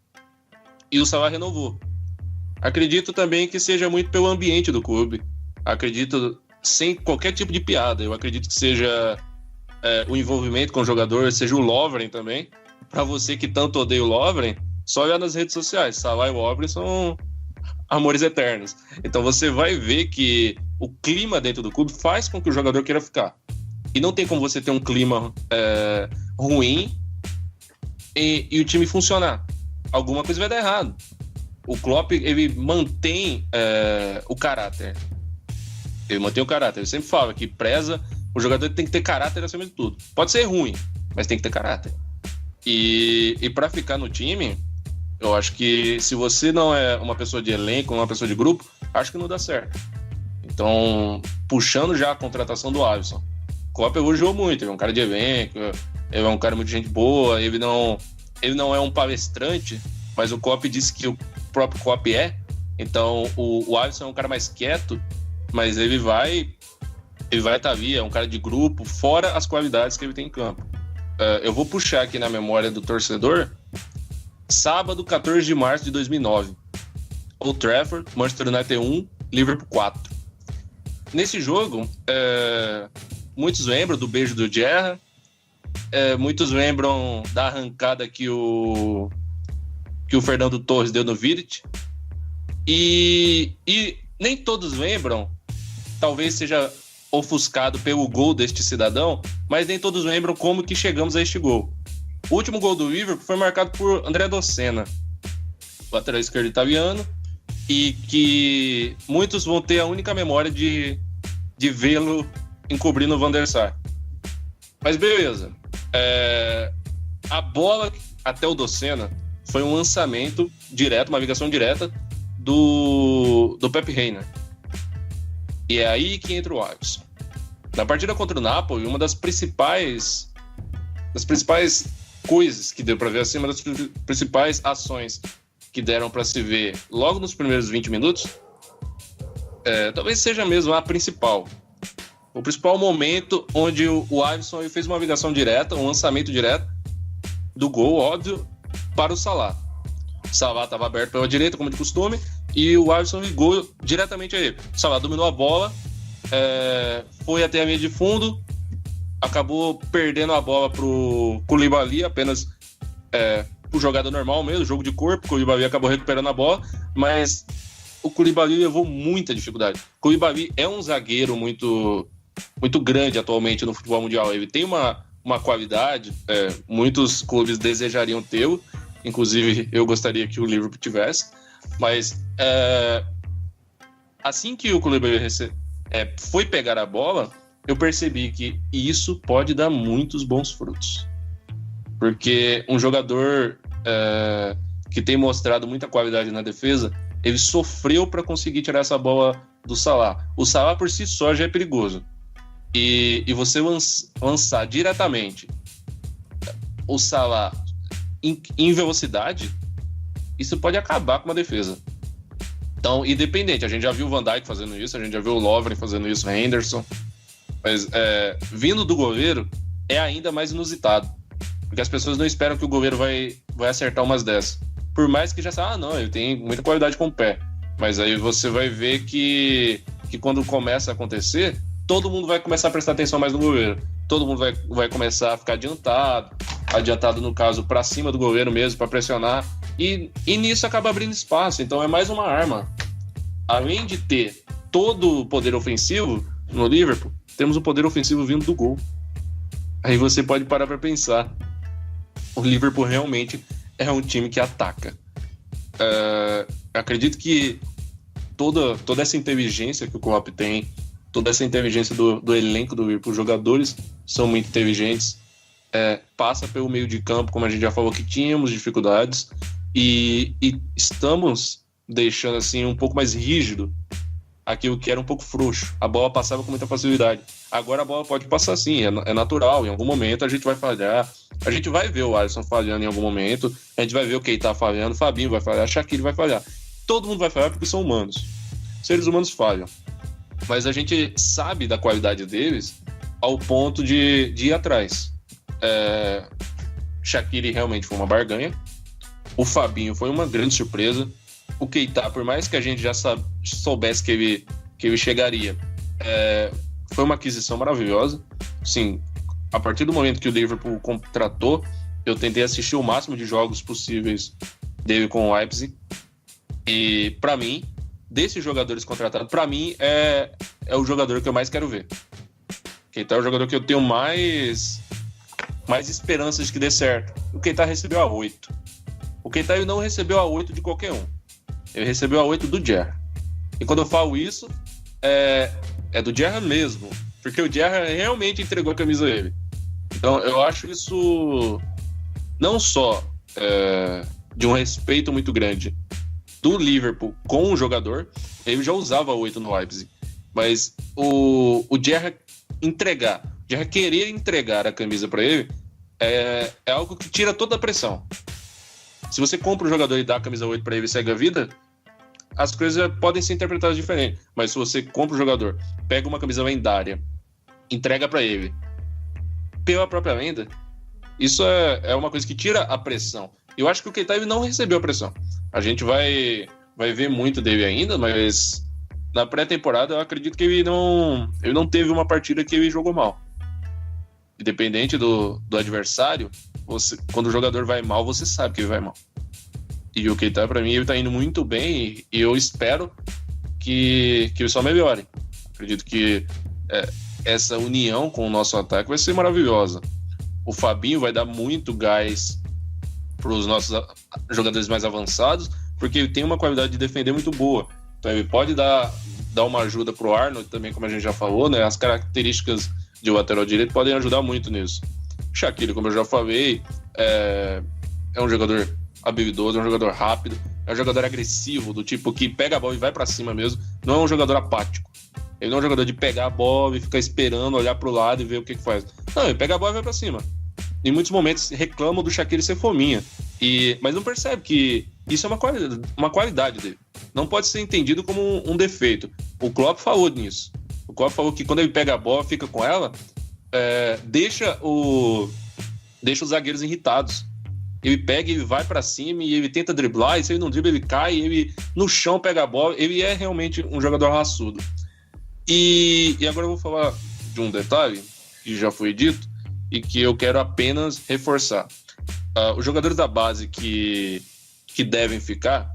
E o Salah renovou. Acredito também que seja muito pelo ambiente do clube. Acredito, sem qualquer tipo de piada, eu acredito que seja o envolvimento com o jogador, seja o Lovren também. Para você que tanto odeia o Lovren, só olhar nas redes sociais. Salah e Lovren são amores eternos. Então você vai ver que o clima dentro do clube faz com que o jogador queira ficar. E não tem como você ter um clima ruim e o time funcionar. Alguma coisa vai dar errado. O Klopp, ele mantém o caráter. Ele mantém o caráter. Ele sempre fala que preza, o jogador tem que ter caráter acima de tudo. Pode ser ruim, mas tem que ter caráter. E para ficar no time, eu acho que se você não é uma pessoa de elenco, uma pessoa de grupo, acho que não dá certo. Então, puxando já a contratação do Alisson, o Klopp elogiou muito. Ele é um cara de elenco, ele é um cara muito de gente boa, ele não é um palestrante, mas o Klopp disse que o próprio Klopp é. Então, o Alisson é um cara mais quieto, mas ele vai Ele vai estar ali, é um cara de grupo, fora as qualidades que ele tem em campo. Eu vou puxar aqui na memória do torcedor. Sábado, 14 de março de 2009. Old Trafford, Manchester United 1, Liverpool 4. Nesse jogo, muitos lembram do beijo do Gerrard, muitos lembram da arrancada que o Fernando Torres deu no Vidic, e nem todos lembram, talvez seja ofuscado pelo gol deste cidadão, mas nem todos lembram como que chegamos a este gol. O último gol do Liverpool foi marcado por André Dossena, lateral esquerdo italiano, e que muitos vão ter a única memória de vê-lo encobrindo o Van der Sar. Mas beleza. A bola até o Dossena foi um lançamento direto, uma ligação direta do Pepe Reina. E é aí que entra o Alisson. Na partida contra o Napoli, uma das principais coisas que deu para ver assim, uma das principais ações que deram para se ver logo nos primeiros 20 minutos, talvez seja mesmo a principal. O principal momento onde o Alisson fez uma ligação direta, um lançamento direto do gol, óbvio, para o Salah. O Salah estava aberto pela direita, como de costume, e o Alisson ligou diretamente a ele. O Salah dominou a bola, foi até a linha de fundo, acabou perdendo a bola para o Koulibaly, apenas por jogada normal mesmo, jogo de corpo. O Koulibaly acabou recuperando a bola, mas o Koulibaly levou muita dificuldade. O Koulibaly é um zagueiro muito, muito grande atualmente no futebol mundial. Ele tem uma qualidade, muitos clubes desejariam tê-lo, inclusive eu gostaria que o Liverpool tivesse, mas assim que o Koulibaly foi pegar a bola, eu percebi que isso pode dar muitos bons frutos. Porque um jogador que tem mostrado muita qualidade na defesa, ele sofreu para conseguir tirar essa bola do Salah. O Salah por si só já é perigoso. E você lançar diretamente o Salah em velocidade, isso pode acabar com uma defesa. Então, independente, a gente já viu o Van Dijk fazendo isso, a gente já viu o Lovren fazendo isso, o Henderson, mas vindo do goleiro é ainda mais inusitado, porque as pessoas não esperam que o goleiro vai acertar umas dessas, por mais que já saiba, não, ele tem muita qualidade com o pé, mas aí você vai ver que quando começa a acontecer, todo mundo vai começar a prestar atenção mais no goleiro, todo mundo vai começar a ficar adiantado no caso, para cima do goleiro mesmo, para pressionar, e nisso acaba abrindo espaço. Então é mais uma arma. Além de ter todo o poder ofensivo no Liverpool, temos o poder ofensivo vindo do gol. Aí você pode parar para pensar, o Liverpool realmente é um time que ataca. Acredito que toda essa inteligência que o Klopp tem, toda essa inteligência do elenco do Liverpool, os jogadores são muito inteligentes, passa pelo meio de campo, como a gente já falou que tínhamos dificuldades, e estamos deixando assim um pouco mais rígido aquilo que era um pouco frouxo. A bola passava com muita facilidade. Agora a bola pode passar sim, é natural, em algum momento a gente vai falhar, a gente vai ver o Alisson falhando em algum momento, a gente vai ver o Keita falhando, o Fabinho vai falhar, o Shaqiri vai falhar, todo mundo vai falhar porque são humanos, seres humanos falham, mas a gente sabe da qualidade deles ao ponto de ir atrás. Shaqiri realmente foi uma barganha, o Fabinho foi uma grande surpresa, o Keita, por mais que a gente já soubesse que ele chegaria, foi uma aquisição maravilhosa. Sim, a partir do momento que o Liverpool contratou, eu tentei assistir o máximo de jogos possíveis dele com o Leipzig, e para mim, desses jogadores contratados, para mim é o jogador que eu mais quero ver. Keita é o jogador que eu tenho mais esperanças de que dê certo. O Keita recebeu a 8. O Keita ele não recebeu a 8 de qualquer um. Ele recebeu a 8 do Gerrard. E quando eu falo isso, é do Gerrard mesmo. Porque o Gerrard realmente entregou a camisa a ele. Então eu acho isso não só de um respeito muito grande do Liverpool com o jogador. Ele já usava a 8 no Leipzig. Mas o Gerrard querer entregar a camisa para ele é algo que tira toda a pressão. Se você compra o jogador e dá a camisa 8 para ele e segue a vida, as coisas podem ser interpretadas diferente. Mas se você compra o jogador, pega uma camisa lendária entrega para ele pela própria lenda, isso é uma coisa que tira a pressão. Eu acho que o Keita não recebeu a pressão. A gente vai ver muito dele ainda, mas na pré-temporada eu acredito que ele não teve uma partida que ele jogou mal. Independente do adversário, quando o jogador vai mal, você sabe que ele vai mal. E o Keita, pra mim, ele tá indo muito bem e eu espero que ele só melhore. Acredito que essa união com o nosso ataque vai ser maravilhosa. O Fabinho vai dar muito gás pros nossos jogadores mais avançados, porque ele tem uma qualidade de defender muito boa. Então ele pode dar uma ajuda pro Arnold também, como a gente já falou, né? As características de lateral direito podem ajudar muito nisso. Shaqiri, como eu já falei, é um jogador habilidoso, é um jogador rápido, é um jogador agressivo, do tipo que pega a bola e vai pra cima mesmo. Não é um jogador apático. Ele não é um jogador de pegar a bola e ficar esperando, olhar pro lado e ver o que faz. Não, ele pega a bola e vai pra cima. Em muitos momentos reclamam do Shaqiri ser fominha. Mas não percebe que isso é uma qualidade dele. Não pode ser entendido como um defeito. O Klopp falou nisso. O Klopp falou que quando ele pega a bola, fica com ela, deixa os zagueiros irritados. Ele pega, ele vai pra cima e ele tenta driblar, e se ele não dribla, ele cai, ele no chão pega a bola. Ele é realmente um jogador raçudo. E agora eu vou falar de um detalhe que já foi dito e que eu quero apenas reforçar. Os jogadores da base que devem ficar,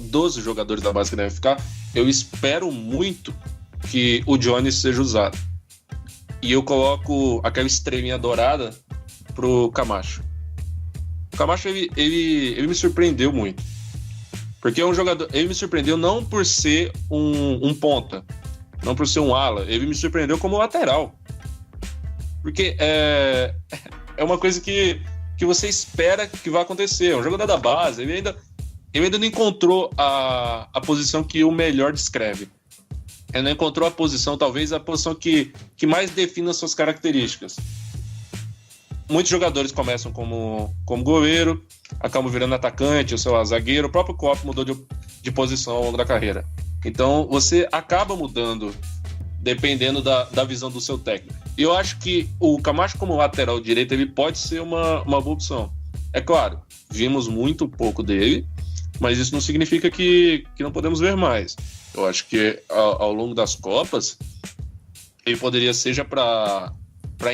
12 jogadores da base que devem ficar, eu espero muito que o Jones seja usado. E eu coloco aquela estrelinha dourada pro Camacho. O Camacho, ele me surpreendeu muito. Porque é um jogador... Ele me surpreendeu não por ser um ponta, não por ser um ala. Ele me surpreendeu como lateral. Porque é uma coisa que você espera que vai acontecer. É um jogador da base. Ele ainda não encontrou a posição que o melhor descreve. Ele não encontrou a posição, talvez a posição que mais define as suas características. Muitos jogadores começam como goleiro, acabam virando atacante, ou sei lá, zagueiro. O próprio Klopp mudou de posição ao longo da carreira. Então você acaba mudando dependendo da visão do seu técnico. E eu acho que o Camacho como lateral direito ele pode ser uma boa opção. É claro, vimos muito pouco dele, mas isso não significa que não podemos ver mais. Eu acho que ao longo das Copas ele poderia, seja para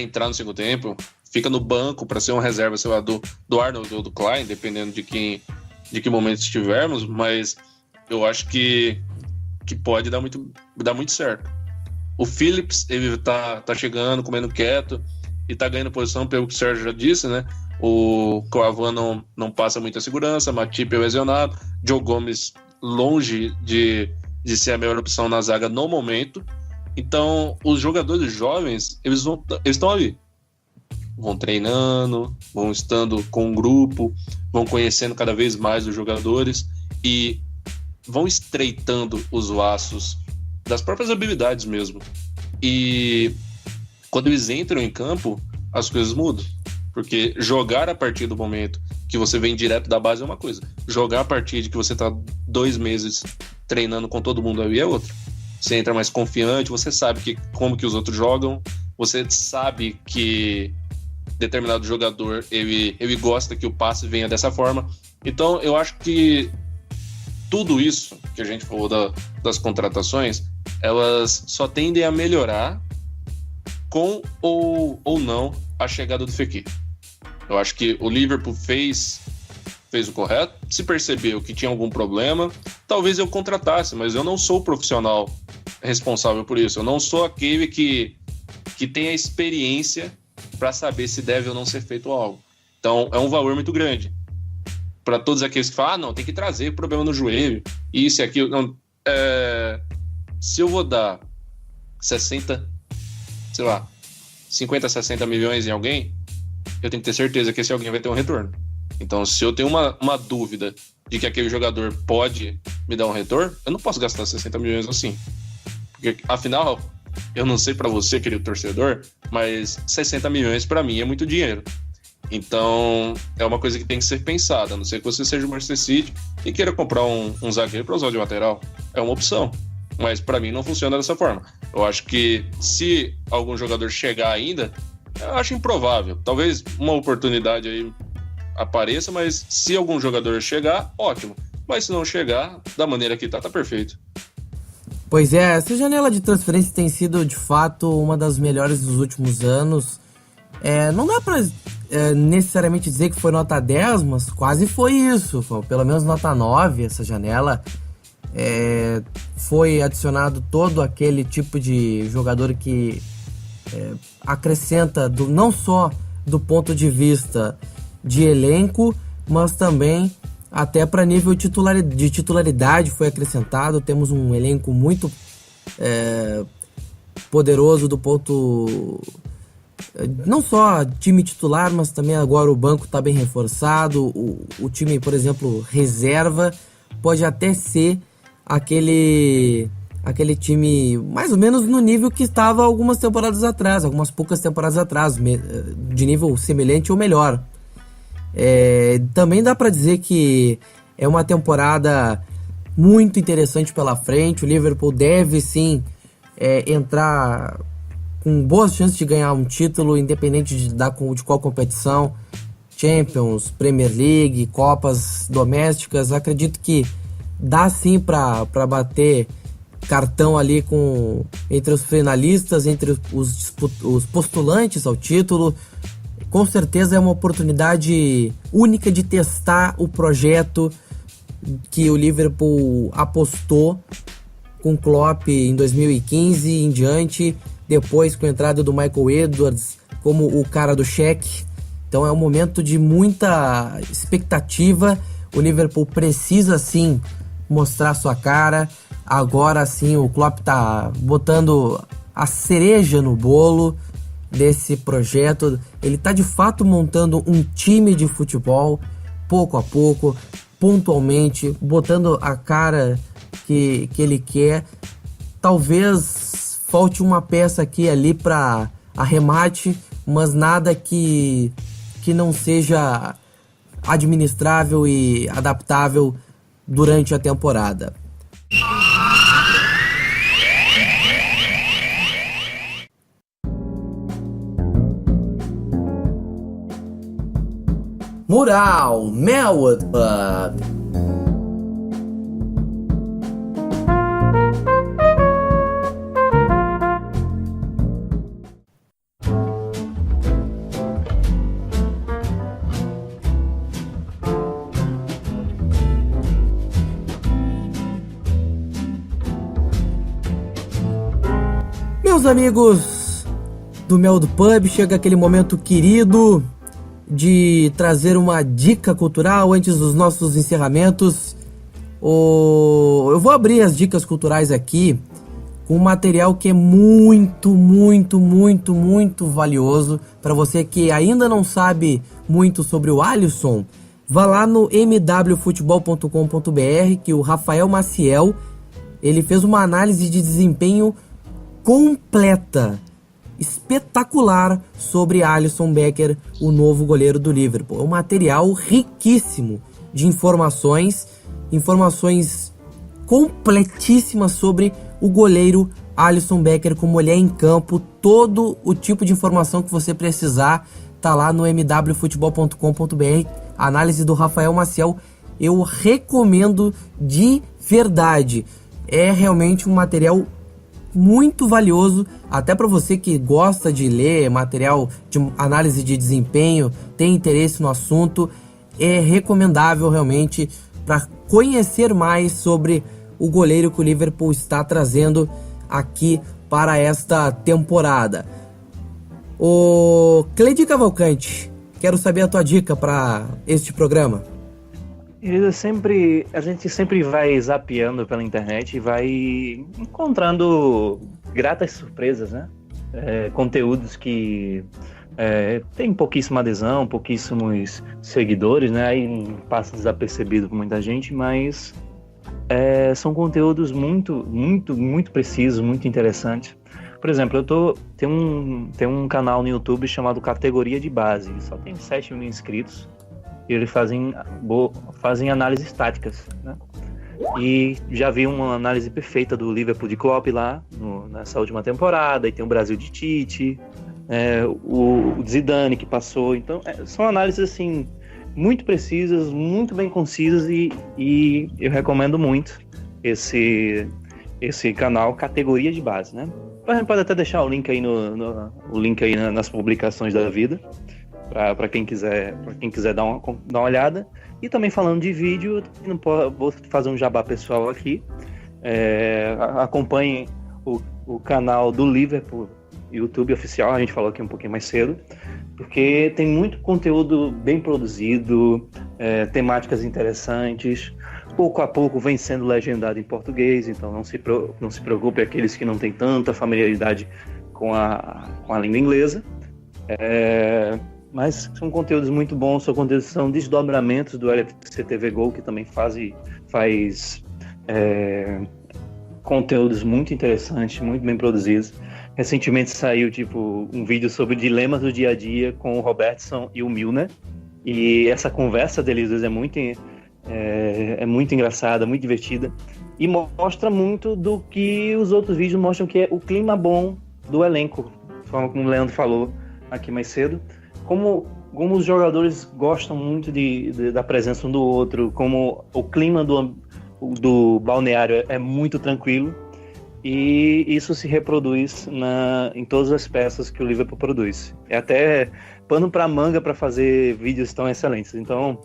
entrar no segundo tempo, fica no banco para ser uma reserva, sei lá, do Arnold ou do Klein, dependendo de que momento estivermos, mas eu acho que pode dar muito certo. O Phillips, ele tá chegando, comendo quieto e tá ganhando posição, pelo que o Sérgio já disse, né? O Clavan não passa muita segurança, Matip é lesionado, Joe Gomes longe de ser a melhor opção na zaga no momento. Então, os jogadores jovens, eles estão ali. Vão treinando, vão estando com um grupo, vão conhecendo cada vez mais os jogadores e vão estreitando os laços das próprias habilidades mesmo. E quando eles entram em campo, as coisas mudam. Porque jogar a partir do momento que você vem direto da base é uma coisa. Jogar a partir de que você está 2 meses treinando com todo mundo ali é outra. Você entra mais confiante, você sabe como que os outros jogam, você sabe que determinado jogador ele gosta que o passe venha dessa forma. Então eu acho que tudo isso que a gente falou das contratações, elas só tendem a melhorar com ou não a chegada do Fekir. Eu acho que o Liverpool fez o correto, se percebeu que tinha algum problema, talvez eu contratasse, mas eu não sou o profissional responsável por isso. Eu não sou aquele que tem a experiência para saber se deve ou não ser feito algo. Então é um valor muito grande para todos aqueles que falam, não, tem que trazer problema no joelho, isso e aquilo. Não, se eu vou dar 50, 60 milhões em alguém, eu tenho que ter certeza que esse alguém vai ter um retorno. Então, se eu tenho uma dúvida de que aquele jogador pode me dar um retorno, eu não posso gastar 60 milhões assim. Porque, afinal, eu não sei para você, querido torcedor, mas 60 milhões para mim é muito dinheiro. Então, é uma coisa que tem que ser pensada. A não ser que você seja o Manchester City e queira comprar um zagueiro para usar de lateral. É uma opção. Mas para mim não funciona dessa forma. Eu acho que se algum jogador chegar ainda, eu acho improvável. Talvez uma oportunidade aí apareça, mas se algum jogador chegar, ótimo. Mas se não chegar, da maneira que tá perfeito. Pois é, essa janela de transferência tem sido, de fato, uma das melhores dos últimos anos. Não dá pra necessariamente dizer que foi nota 10, mas quase foi isso. Foi pelo menos nota 9 essa janela. Foi adicionado todo aquele tipo de jogador que acrescenta não só do ponto de vista de elenco, mas também até para nível de titularidade foi acrescentado. Temos um elenco muito poderoso do ponto não só time titular, mas também agora o banco está bem reforçado. O time, por exemplo, reserva pode até ser aquele time mais ou menos no nível que estava algumas poucas temporadas atrás, de nível semelhante ou melhor. Também dá para dizer que é uma temporada muito interessante pela frente. O Liverpool deve sim entrar com boas chances de ganhar um título, independente de qual competição, Champions, Premier League, Copas domésticas. Acredito que dá sim para bater cartão ali entre os finalistas, entre os postulantes ao título. Com certeza é uma oportunidade única de testar o projeto que o Liverpool apostou com Klopp em 2015 em diante, depois com a entrada do Michael Edwards como o cara do cheque. Então é um momento de muita expectativa. O Liverpool precisa sim mostrar sua cara. Agora sim o Klopp tá botando a cereja no bolo desse projeto. Ele tá de fato montando um time de futebol, pouco a pouco, pontualmente, botando a cara que ele quer. Talvez falte uma peça aqui e ali para arremate, mas nada que não seja administrável e adaptável durante a temporada. Mural, Melwood Pub. Meus amigos do Melwood Pub, chega aquele momento querido de trazer uma dica cultural antes dos nossos encerramentos. Eu vou abrir as dicas culturais aqui com um material que é muito, muito, muito, muito valioso. Para você que ainda não sabe muito sobre o Alisson, vá lá no mwfutebol.com.br, que o Rafael Maciel ele fez uma análise de desempenho completa, espetacular sobre Alisson Becker, o novo goleiro do Liverpool. É um material riquíssimo de informações completíssimas sobre o goleiro Alisson Becker, como ele é em campo. Todo o tipo de informação que você precisar tá lá no mwfutebol.com.br. A análise do Rafael Maciel eu recomendo de verdade. É realmente um material muito valioso, até para você que gosta de ler material de análise de desempenho, tem interesse no assunto. É recomendável realmente para conhecer mais sobre o goleiro que o Liverpool está trazendo aqui para esta temporada. O Cleide Cavalcante, quero saber a tua dica para este programa. A gente sempre vai zapeando pela internet e vai encontrando gratas surpresas, né? Conteúdos que tem pouquíssima adesão, pouquíssimos seguidores, né? Aí passa desapercebido por muita gente, mas são conteúdos muito, muito, muito precisos, muito interessantes. Por exemplo, tem um canal no YouTube chamado Categoria de Base, só tem 7 mil inscritos. E eles fazem análises táticas, né? E já vi uma análise perfeita do Liverpool de Klopp lá nessa última temporada, e tem o Brasil de Tite, o Zidane que passou. Então, são análises assim muito precisas, muito bem concisas, e eu recomendo muito esse canal Categoria de Base, né? A gente pode até deixar o link aí nas publicações da vida, para quem quiser dar uma olhada. E também falando de vídeo, vou fazer um jabá pessoal aqui. Acompanhem o canal do Liverpool, YouTube oficial, a gente falou aqui um pouquinho mais cedo, porque tem muito conteúdo bem produzido, temáticas interessantes. Pouco a pouco vem sendo legendado em português, então não se preocupe aqueles que não têm tanta familiaridade com a língua inglesa. Mas são conteúdos muito bons, são desdobramentos do LFC TV Go, que também faz conteúdos muito interessantes, muito bem produzidos. Recentemente saiu um vídeo sobre dilemas do dia a dia com o Robertson e o Milner, e essa conversa deles dois é muito engraçada, muito divertida, e mostra muito do que os outros vídeos mostram, que é o clima bom do elenco, como o Leandro falou aqui mais cedo, como os jogadores gostam muito da presença um do outro, como o clima do balneário é muito tranquilo, e isso se reproduz em todas as peças que o Liverpool produz. É até pano para manga para fazer vídeos tão excelentes. Então,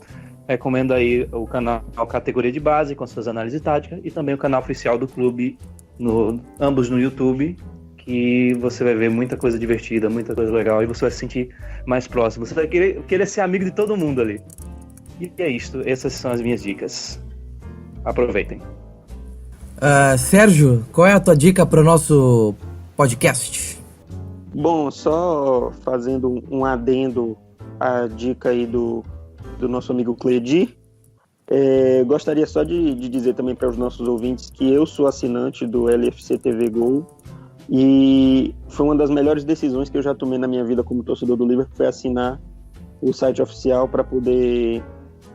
recomendo aí o canal Categoria de Base, com suas análises táticas, e também o canal oficial do clube, ambos no YouTube, que você vai ver muita coisa divertida, muita coisa legal, e você vai se sentir mais próximo. Você vai querer ser amigo de todo mundo ali. E é isto, essas são as minhas dicas. Aproveitem. Sérgio, qual é a tua dica para o nosso podcast? Bom, só fazendo um adendo à dica aí do nosso amigo Cledi, gostaria só de dizer também para os nossos ouvintes que eu sou assinante do LFC TV Go, e foi uma das melhores decisões que eu já tomei na minha vida como torcedor do Liverpool, foi assinar o site oficial para poder...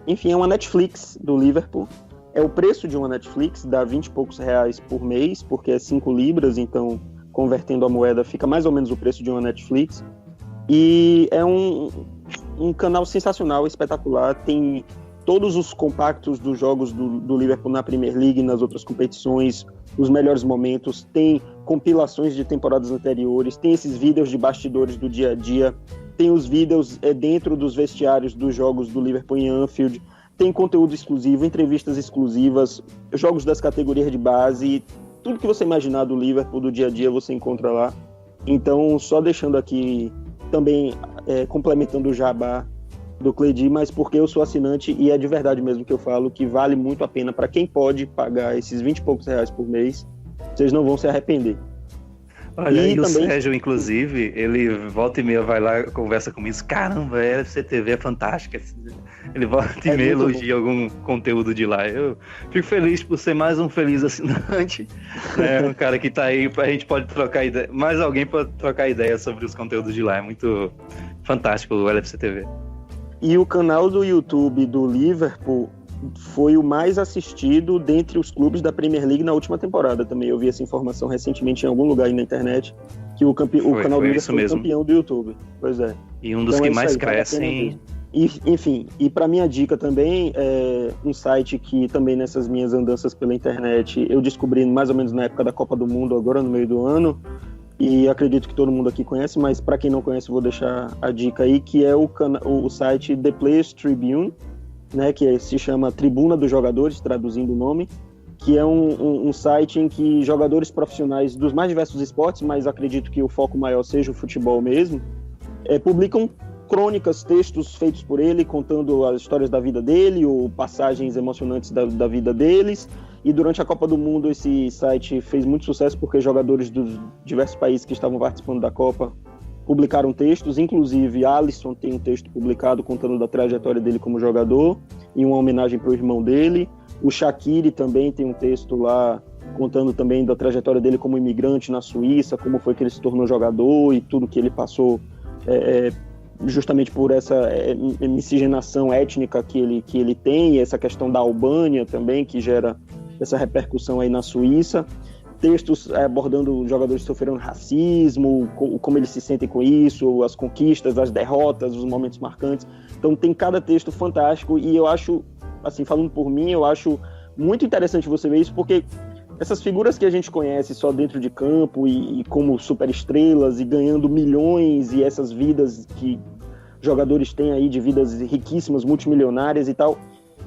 Enfim, é uma Netflix do Liverpool. É o preço de uma Netflix, dá 20 e poucos reais por mês, porque é 5 libras, então convertendo a moeda fica mais ou menos o preço de uma Netflix. E é um canal sensacional, espetacular, tem todos os compactos dos jogos do Liverpool na Premier League e nas outras competições, os melhores momentos, tem compilações de temporadas anteriores, tem esses vídeos de bastidores do dia a dia, tem os vídeos dentro dos vestiários dos jogos do Liverpool em Anfield, tem conteúdo exclusivo, entrevistas exclusivas, jogos das categorias de base, tudo que você imaginar do Liverpool, do dia a dia, você encontra lá. Então, só deixando aqui também, complementando o jabá do Cledi, mas porque eu sou assinante, e é de verdade mesmo que eu falo, que vale muito a pena para quem pode pagar esses 20 e poucos reais por mês, vocês não vão se arrepender. Olha, e o também... Sérgio, inclusive, ele volta e meia vai lá, conversa comigo, caramba, a LFC TV é fantástica. Ele volta e meia elogia algum conteúdo de lá. Eu fico feliz por ser mais um feliz assinante, né? Um cara que tá aí, a gente pode trocar ideia, mais alguém pode trocar ideia sobre os conteúdos de lá. É muito fantástico o LFC TV. E o canal do YouTube do Liverpool foi o mais assistido dentre os clubes da Premier League na última temporada também. Eu vi essa informação recentemente em algum lugar aí na internet, que o canal do Liverpool foi campeão do YouTube. Pois é. E um dos que mais crescem. Enfim, e para minha dica também, um site que também nessas minhas andanças pela internet eu descobri mais ou menos na época da Copa do Mundo, agora no meio do ano, e acredito que todo mundo aqui conhece, mas para quem não conhece vou deixar a dica aí, que é o site The Players Tribune, né, que se chama Tribuna dos Jogadores, traduzindo o nome, que é um site em que jogadores profissionais dos mais diversos esportes, mas acredito que o foco maior seja o futebol mesmo, publicam crônicas, textos feitos por ele, contando as histórias da vida dele, ou passagens emocionantes da vida deles. E durante a Copa do Mundo esse site fez muito sucesso, porque jogadores dos diversos países que estavam participando da Copa publicaram textos, inclusive Alisson tem um texto publicado contando da trajetória dele como jogador, e uma homenagem para o irmão dele. O Shaqiri também tem um texto lá contando também da trajetória dele como imigrante na Suíça, como foi que ele se tornou jogador e tudo que ele passou justamente por essa miscigenação étnica que ele tem, e essa questão da Albânia também, que gera dessa repercussão aí na Suíça. Textos abordando jogadores que sofreram racismo, como eles se sentem com isso, as conquistas, as derrotas, os momentos marcantes. Então tem cada texto fantástico e eu acho, assim, falando por mim, eu acho muito interessante você ver isso, porque essas figuras que a gente conhece só dentro de campo e como superestrelas e ganhando milhões e essas vidas que jogadores têm aí de vidas riquíssimas, multimilionárias e tal,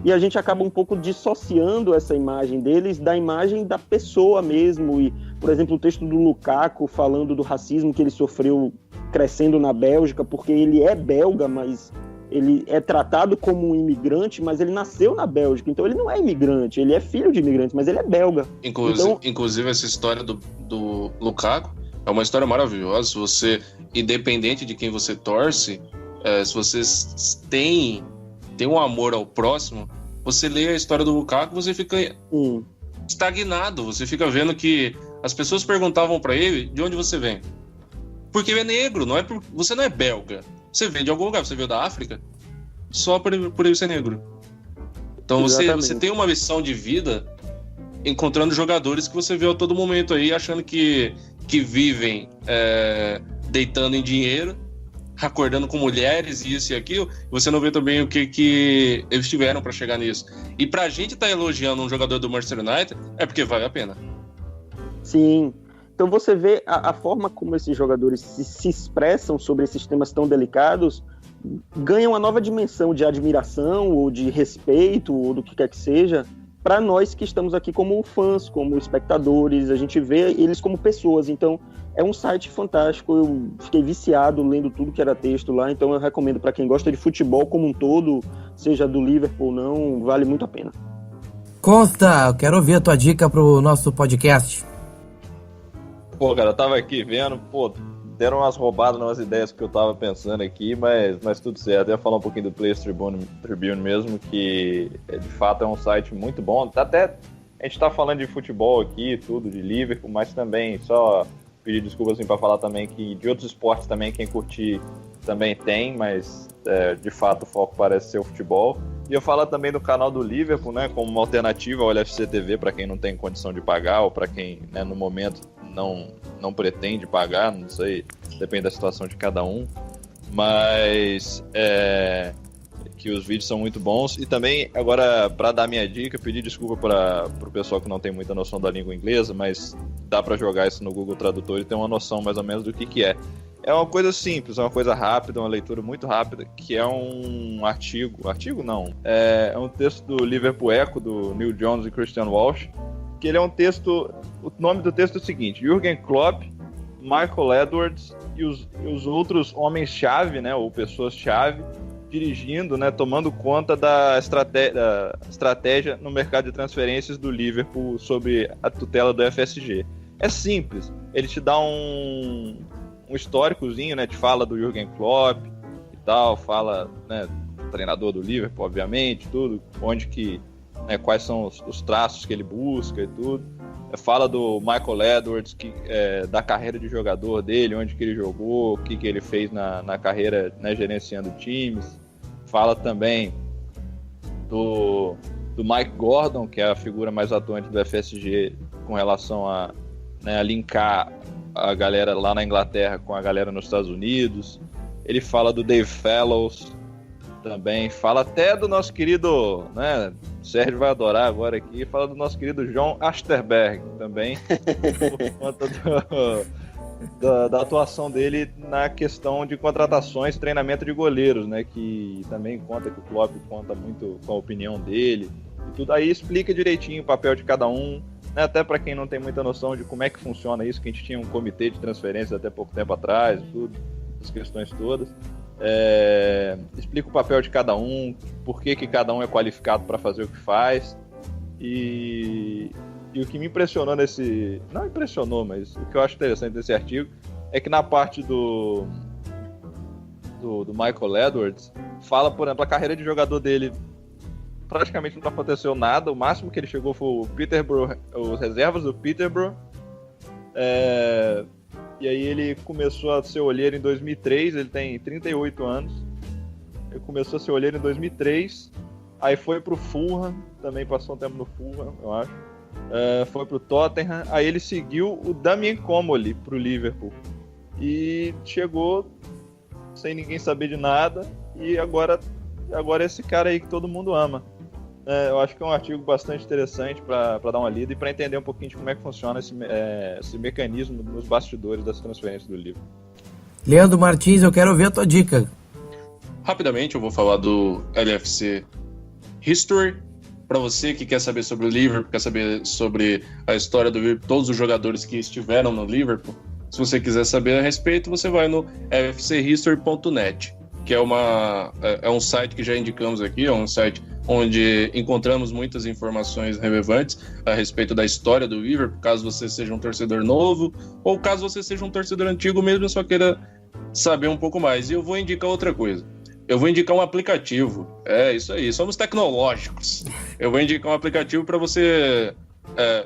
e a gente acaba um pouco dissociando essa imagem deles da imagem da pessoa mesmo. E, por exemplo, o texto do Lukaku falando do racismo que ele sofreu crescendo na Bélgica, porque ele é belga, mas ele é tratado como um imigrante, mas ele nasceu na Bélgica, então ele não é imigrante, ele é filho de imigrantes, mas ele é belga. Inclusive essa história do Lukaku é uma história maravilhosa. Se você, independente de quem você torce, se você tem um amor ao próximo, você lê a história do Lukaku, você fica estagnado, você fica vendo que as pessoas perguntavam pra ele de onde você vem. Porque ele é negro, você não é belga. Você vem de algum lugar, você veio da África, só por ele ser negro. Então você tem uma missão de vida encontrando jogadores que você vê a todo momento aí, achando que vivem deitando em dinheiro, acordando com mulheres, isso e aquilo, e você não vê também o que eles tiveram pra chegar nisso. E pra gente tá elogiando um jogador do Manchester United, é porque vale a pena. Sim. Então você vê a forma como esses jogadores se expressam sobre esses temas tão delicados, ganha uma nova dimensão de admiração ou de respeito, ou do que quer que seja, para nós que estamos aqui como fãs, como espectadores. A gente vê eles como pessoas. Então é um site fantástico, eu fiquei viciado lendo tudo que era texto lá, então eu recomendo para quem gosta de futebol como um todo, seja do Liverpool ou não, vale muito a pena. Consta, eu quero ouvir a tua dica pro nosso podcast. Pô, cara, eu tava aqui vendo, deram umas roubadas nas ideias que eu tava pensando aqui, mas tudo certo. Eu ia falar um pouquinho do Players Tribune mesmo, que de fato é um site muito bom. Até a gente tá falando de futebol aqui, tudo, de Liverpool, mas também só pedir desculpas assim, pra falar também que de outros esportes também, quem curtir também tem, mas de fato o foco parece ser o futebol. E eu falo também do canal do Liverpool, né, como uma alternativa ao LFC TV para quem não tem condição de pagar ou para quem, né, no momento não pretende pagar, não sei, depende da situação de cada um, mas que os vídeos são muito bons. E também, agora, para dar minha dica, pedir desculpa para o pessoal que não tem muita noção da língua inglesa, mas dá para jogar isso no Google Tradutor e ter uma noção mais ou menos do que é. É uma coisa simples, é uma coisa rápida, uma leitura muito rápida, que é um artigo não, é um texto do Liverpool Echo, do Neil Jones e Christian Walsh, que ele é um texto, o nome do texto é o seguinte: Jürgen Klopp, Michael Edwards e os outros homens-chave, né, ou pessoas-chave, dirigindo, né, tomando conta da estratégia no mercado de transferências do Liverpool sob a tutela do FSG. É simples, ele te dá um históricozinho, né, te fala do Jürgen Klopp e tal, fala, né, do treinador do Liverpool, obviamente, tudo, onde que, né, quais são os traços que ele busca e tudo. Fala do Michael Edwards, da carreira de jogador dele, onde que ele jogou, o que ele fez na carreira, né, gerenciando times. Fala também do Mike Gordon, que é a figura mais atuante do FSG com relação a linkar a galera lá na Inglaterra com a galera nos Estados Unidos. Ele fala do Dave Fellows também, fala até do nosso querido, né, o Sérgio vai adorar agora aqui, fala do nosso querido John Asterberg também, por conta da atuação dele na questão de contratações, treinamento de goleiros, né, que também conta que o Klopp conta muito com a opinião dele e tudo. Aí explica direitinho o papel de cada um, né, até para quem não tem muita noção de como é que funciona isso, que a gente tinha um comitê de transferências até pouco tempo atrás, tudo, as questões todas. Explica o papel de cada um, por que cada um é qualificado para fazer o que faz. E o que me impressionou não impressionou, mas o que eu acho interessante desse artigo é que na parte do Michael Edwards, fala, por exemplo, a carreira de jogador dele praticamente não aconteceu nada. O máximo que ele chegou foi o Peterborough, os reservas do Peterborough. E aí ele começou a ser olheiro em 2003, ele tem 38 anos. Ele começou a ser olheiro em 2003, aí foi pro Fulham, também passou um tempo no Fulham, eu acho. foi pro Tottenham, aí ele seguiu o Damien Comolli pro Liverpool. E chegou sem ninguém saber de nada, e agora é esse cara aí que todo mundo ama. Eu acho que é um artigo bastante interessante para dar uma lida e para entender um pouquinho de como é que funciona esse mecanismo nos bastidores das transferências do Liverpool. Leandro Martins, eu quero ver a tua dica. Rapidamente eu vou falar do LFC History. Para você que quer saber sobre o Liverpool, quer saber sobre a história do Liverpool, todos os jogadores que estiveram no Liverpool, se você quiser saber a respeito, você vai no lfchistory.net, que é um site que já indicamos aqui, é um site onde encontramos muitas informações relevantes a respeito da história do Liverpool, caso você seja um torcedor novo ou caso você seja um torcedor antigo mesmo e só queira saber um pouco mais. E eu vou indicar outra coisa. Eu vou indicar um aplicativo. É isso aí, somos tecnológicos. Eu vou indicar um aplicativo para você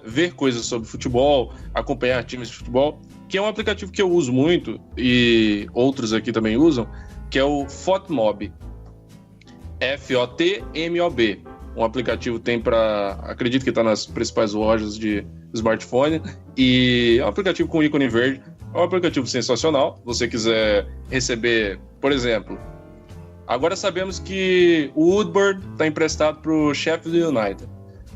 ver coisas sobre futebol, acompanhar times de futebol, que é um aplicativo que eu uso muito e outros aqui também usam, que é o Fotmob. FOTMOB. Um aplicativo tem acredito que está nas principais lojas de smartphone, e é um aplicativo com ícone verde. É um aplicativo sensacional. Se você quiser receber, por exemplo, agora sabemos que o Woodward está emprestado para o Sheffield United.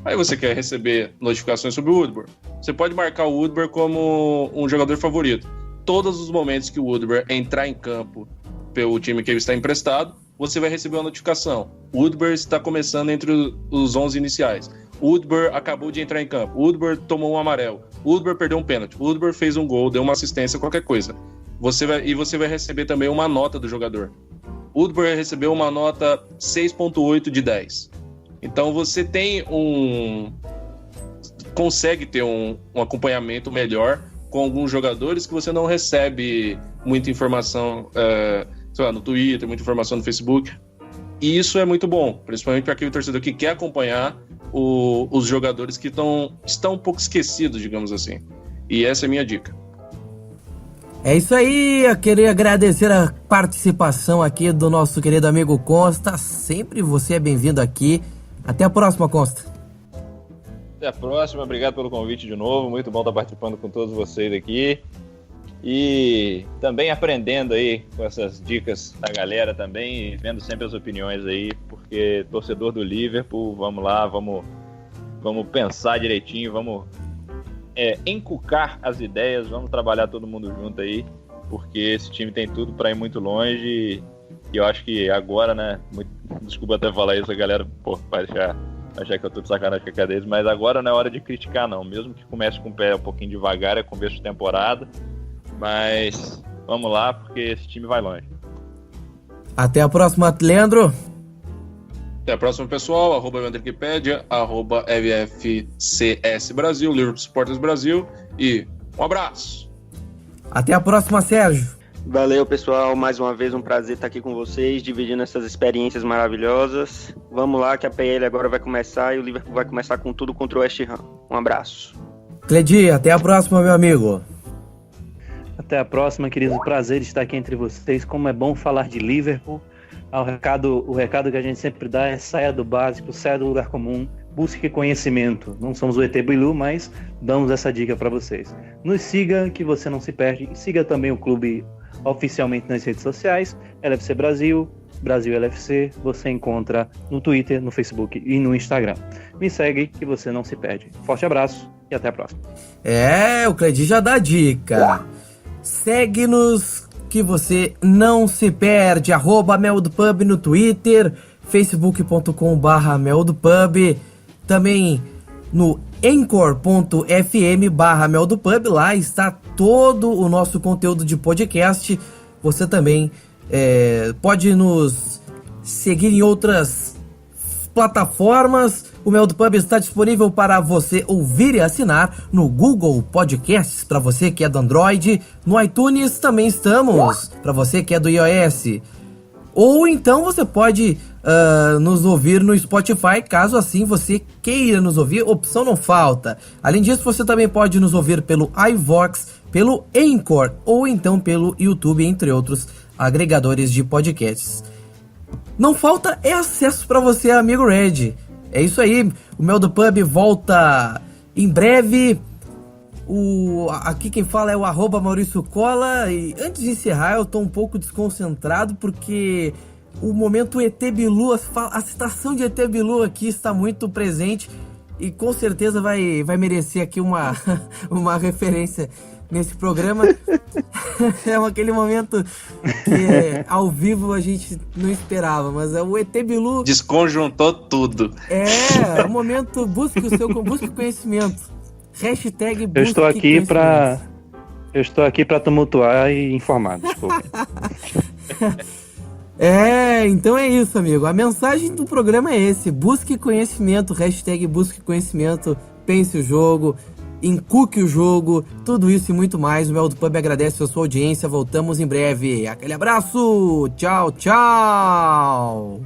Aí você quer receber notificações sobre o Woodward. Você pode marcar o Woodward como um jogador favorito. Todos os momentos que o Woodward entrar em campo pelo time que ele está emprestado, você vai receber uma notificação. O Woodward está começando entre os 11 iniciais. O Woodward acabou de entrar em campo. O Woodward tomou um amarelo. O Woodward perdeu um pênalti. O Woodward fez um gol, deu uma assistência, qualquer coisa. Você vai receber também uma nota do jogador. O Woodward recebeu uma nota 6.8 de 10. Então você consegue ter um acompanhamento melhor com alguns jogadores que você não recebe muita informação, sei lá, no Twitter, muita informação no Facebook. E isso é muito bom, principalmente para aquele torcedor que quer acompanhar os jogadores que estão um pouco esquecidos, digamos assim. E essa é a minha dica. É isso aí, eu queria agradecer a participação aqui do nosso querido amigo Consta. Sempre você é bem-vindo aqui. Até a próxima, Consta. Até a próxima, obrigado pelo convite de novo. Muito bom estar participando com todos vocês aqui. E também aprendendo aí com essas dicas da galera também, e vendo sempre as opiniões aí, porque torcedor do Liverpool, vamos lá, vamos pensar direitinho, vamos encucar as ideias, vamos trabalhar todo mundo junto aí, porque esse time tem tudo para ir muito longe. E eu acho que agora, né, desculpa até falar isso, a galera vai achar que eu tô de sacanagem com a cadeia, mas agora não é hora de criticar não, mesmo que comece com o pé um pouquinho devagar, é começo de temporada, mas vamos lá, porque esse time vai longe. Até a próxima, Leandro. Até a próxima, pessoal. @Wikipedia, @LFCS Brasil, Liverpool Supporters Brasil, e um abraço. Até a próxima, Sérgio. Valeu, pessoal. Mais uma vez um prazer estar aqui com vocês, dividindo essas experiências maravilhosas. Vamos lá, que a PL agora vai começar e o Liverpool vai começar com tudo contra o West Ham. Um abraço. Cledi, até a próxima, meu amigo. Até a próxima, querido. Prazer estar aqui entre vocês. Como é bom falar de Liverpool. O recado que a gente sempre dá é: saia do básico, saia do lugar comum, busque conhecimento. Não somos o ET Bilu, mas damos essa dica para vocês. Nos siga, que você não se perde. E siga também o clube oficialmente nas redes sociais, LFC Brasil, Brasil LFC. Você encontra no Twitter, no Facebook e no Instagram. Me segue, que você não se perde. Forte abraço e até a próxima. O Cledi já dá dica. Segue-nos, que você não se perde. @meldopub no Twitter, facebook.com/meldopub, também no anchor.fm/meldopub. Lá está todo o nosso conteúdo de podcast. Você também pode nos seguir em outras plataformas. O Meldopub está disponível para você ouvir e assinar no Google Podcasts, para você que é do Android. No iTunes também estamos, para você que é do iOS. Ou então você pode nos ouvir no Spotify, caso assim você queira nos ouvir, opção não falta. Além disso, você também pode nos ouvir pelo iVox, pelo Anchor ou então pelo YouTube, entre outros agregadores de podcasts. Não falta acesso para você, amigo Red. É isso aí, o Meldopub volta Em breve, aqui quem fala é o @Maurício Cola. E antes de encerrar, eu tô um pouco desconcentrado porque o momento ET Bilu, a citação de ET Bilu aqui está muito presente e com certeza vai merecer aqui uma referência nesse programa. É aquele momento que ao vivo a gente não esperava, mas é o ET Bilu. Desconjuntou tudo. É o momento, busque o conhecimento. Hashtag busque Eu estou aqui conhecimento. Eu estou aqui para tumultuar e informar, desculpa. Então é isso, amigo. A mensagem do programa é esse. Busque conhecimento, hashtag busque conhecimento, pense o jogo, encuque o jogo, tudo isso e muito mais. O Mel do Pub agradece a sua audiência. Voltamos em breve. Aquele abraço. Tchau, tchau.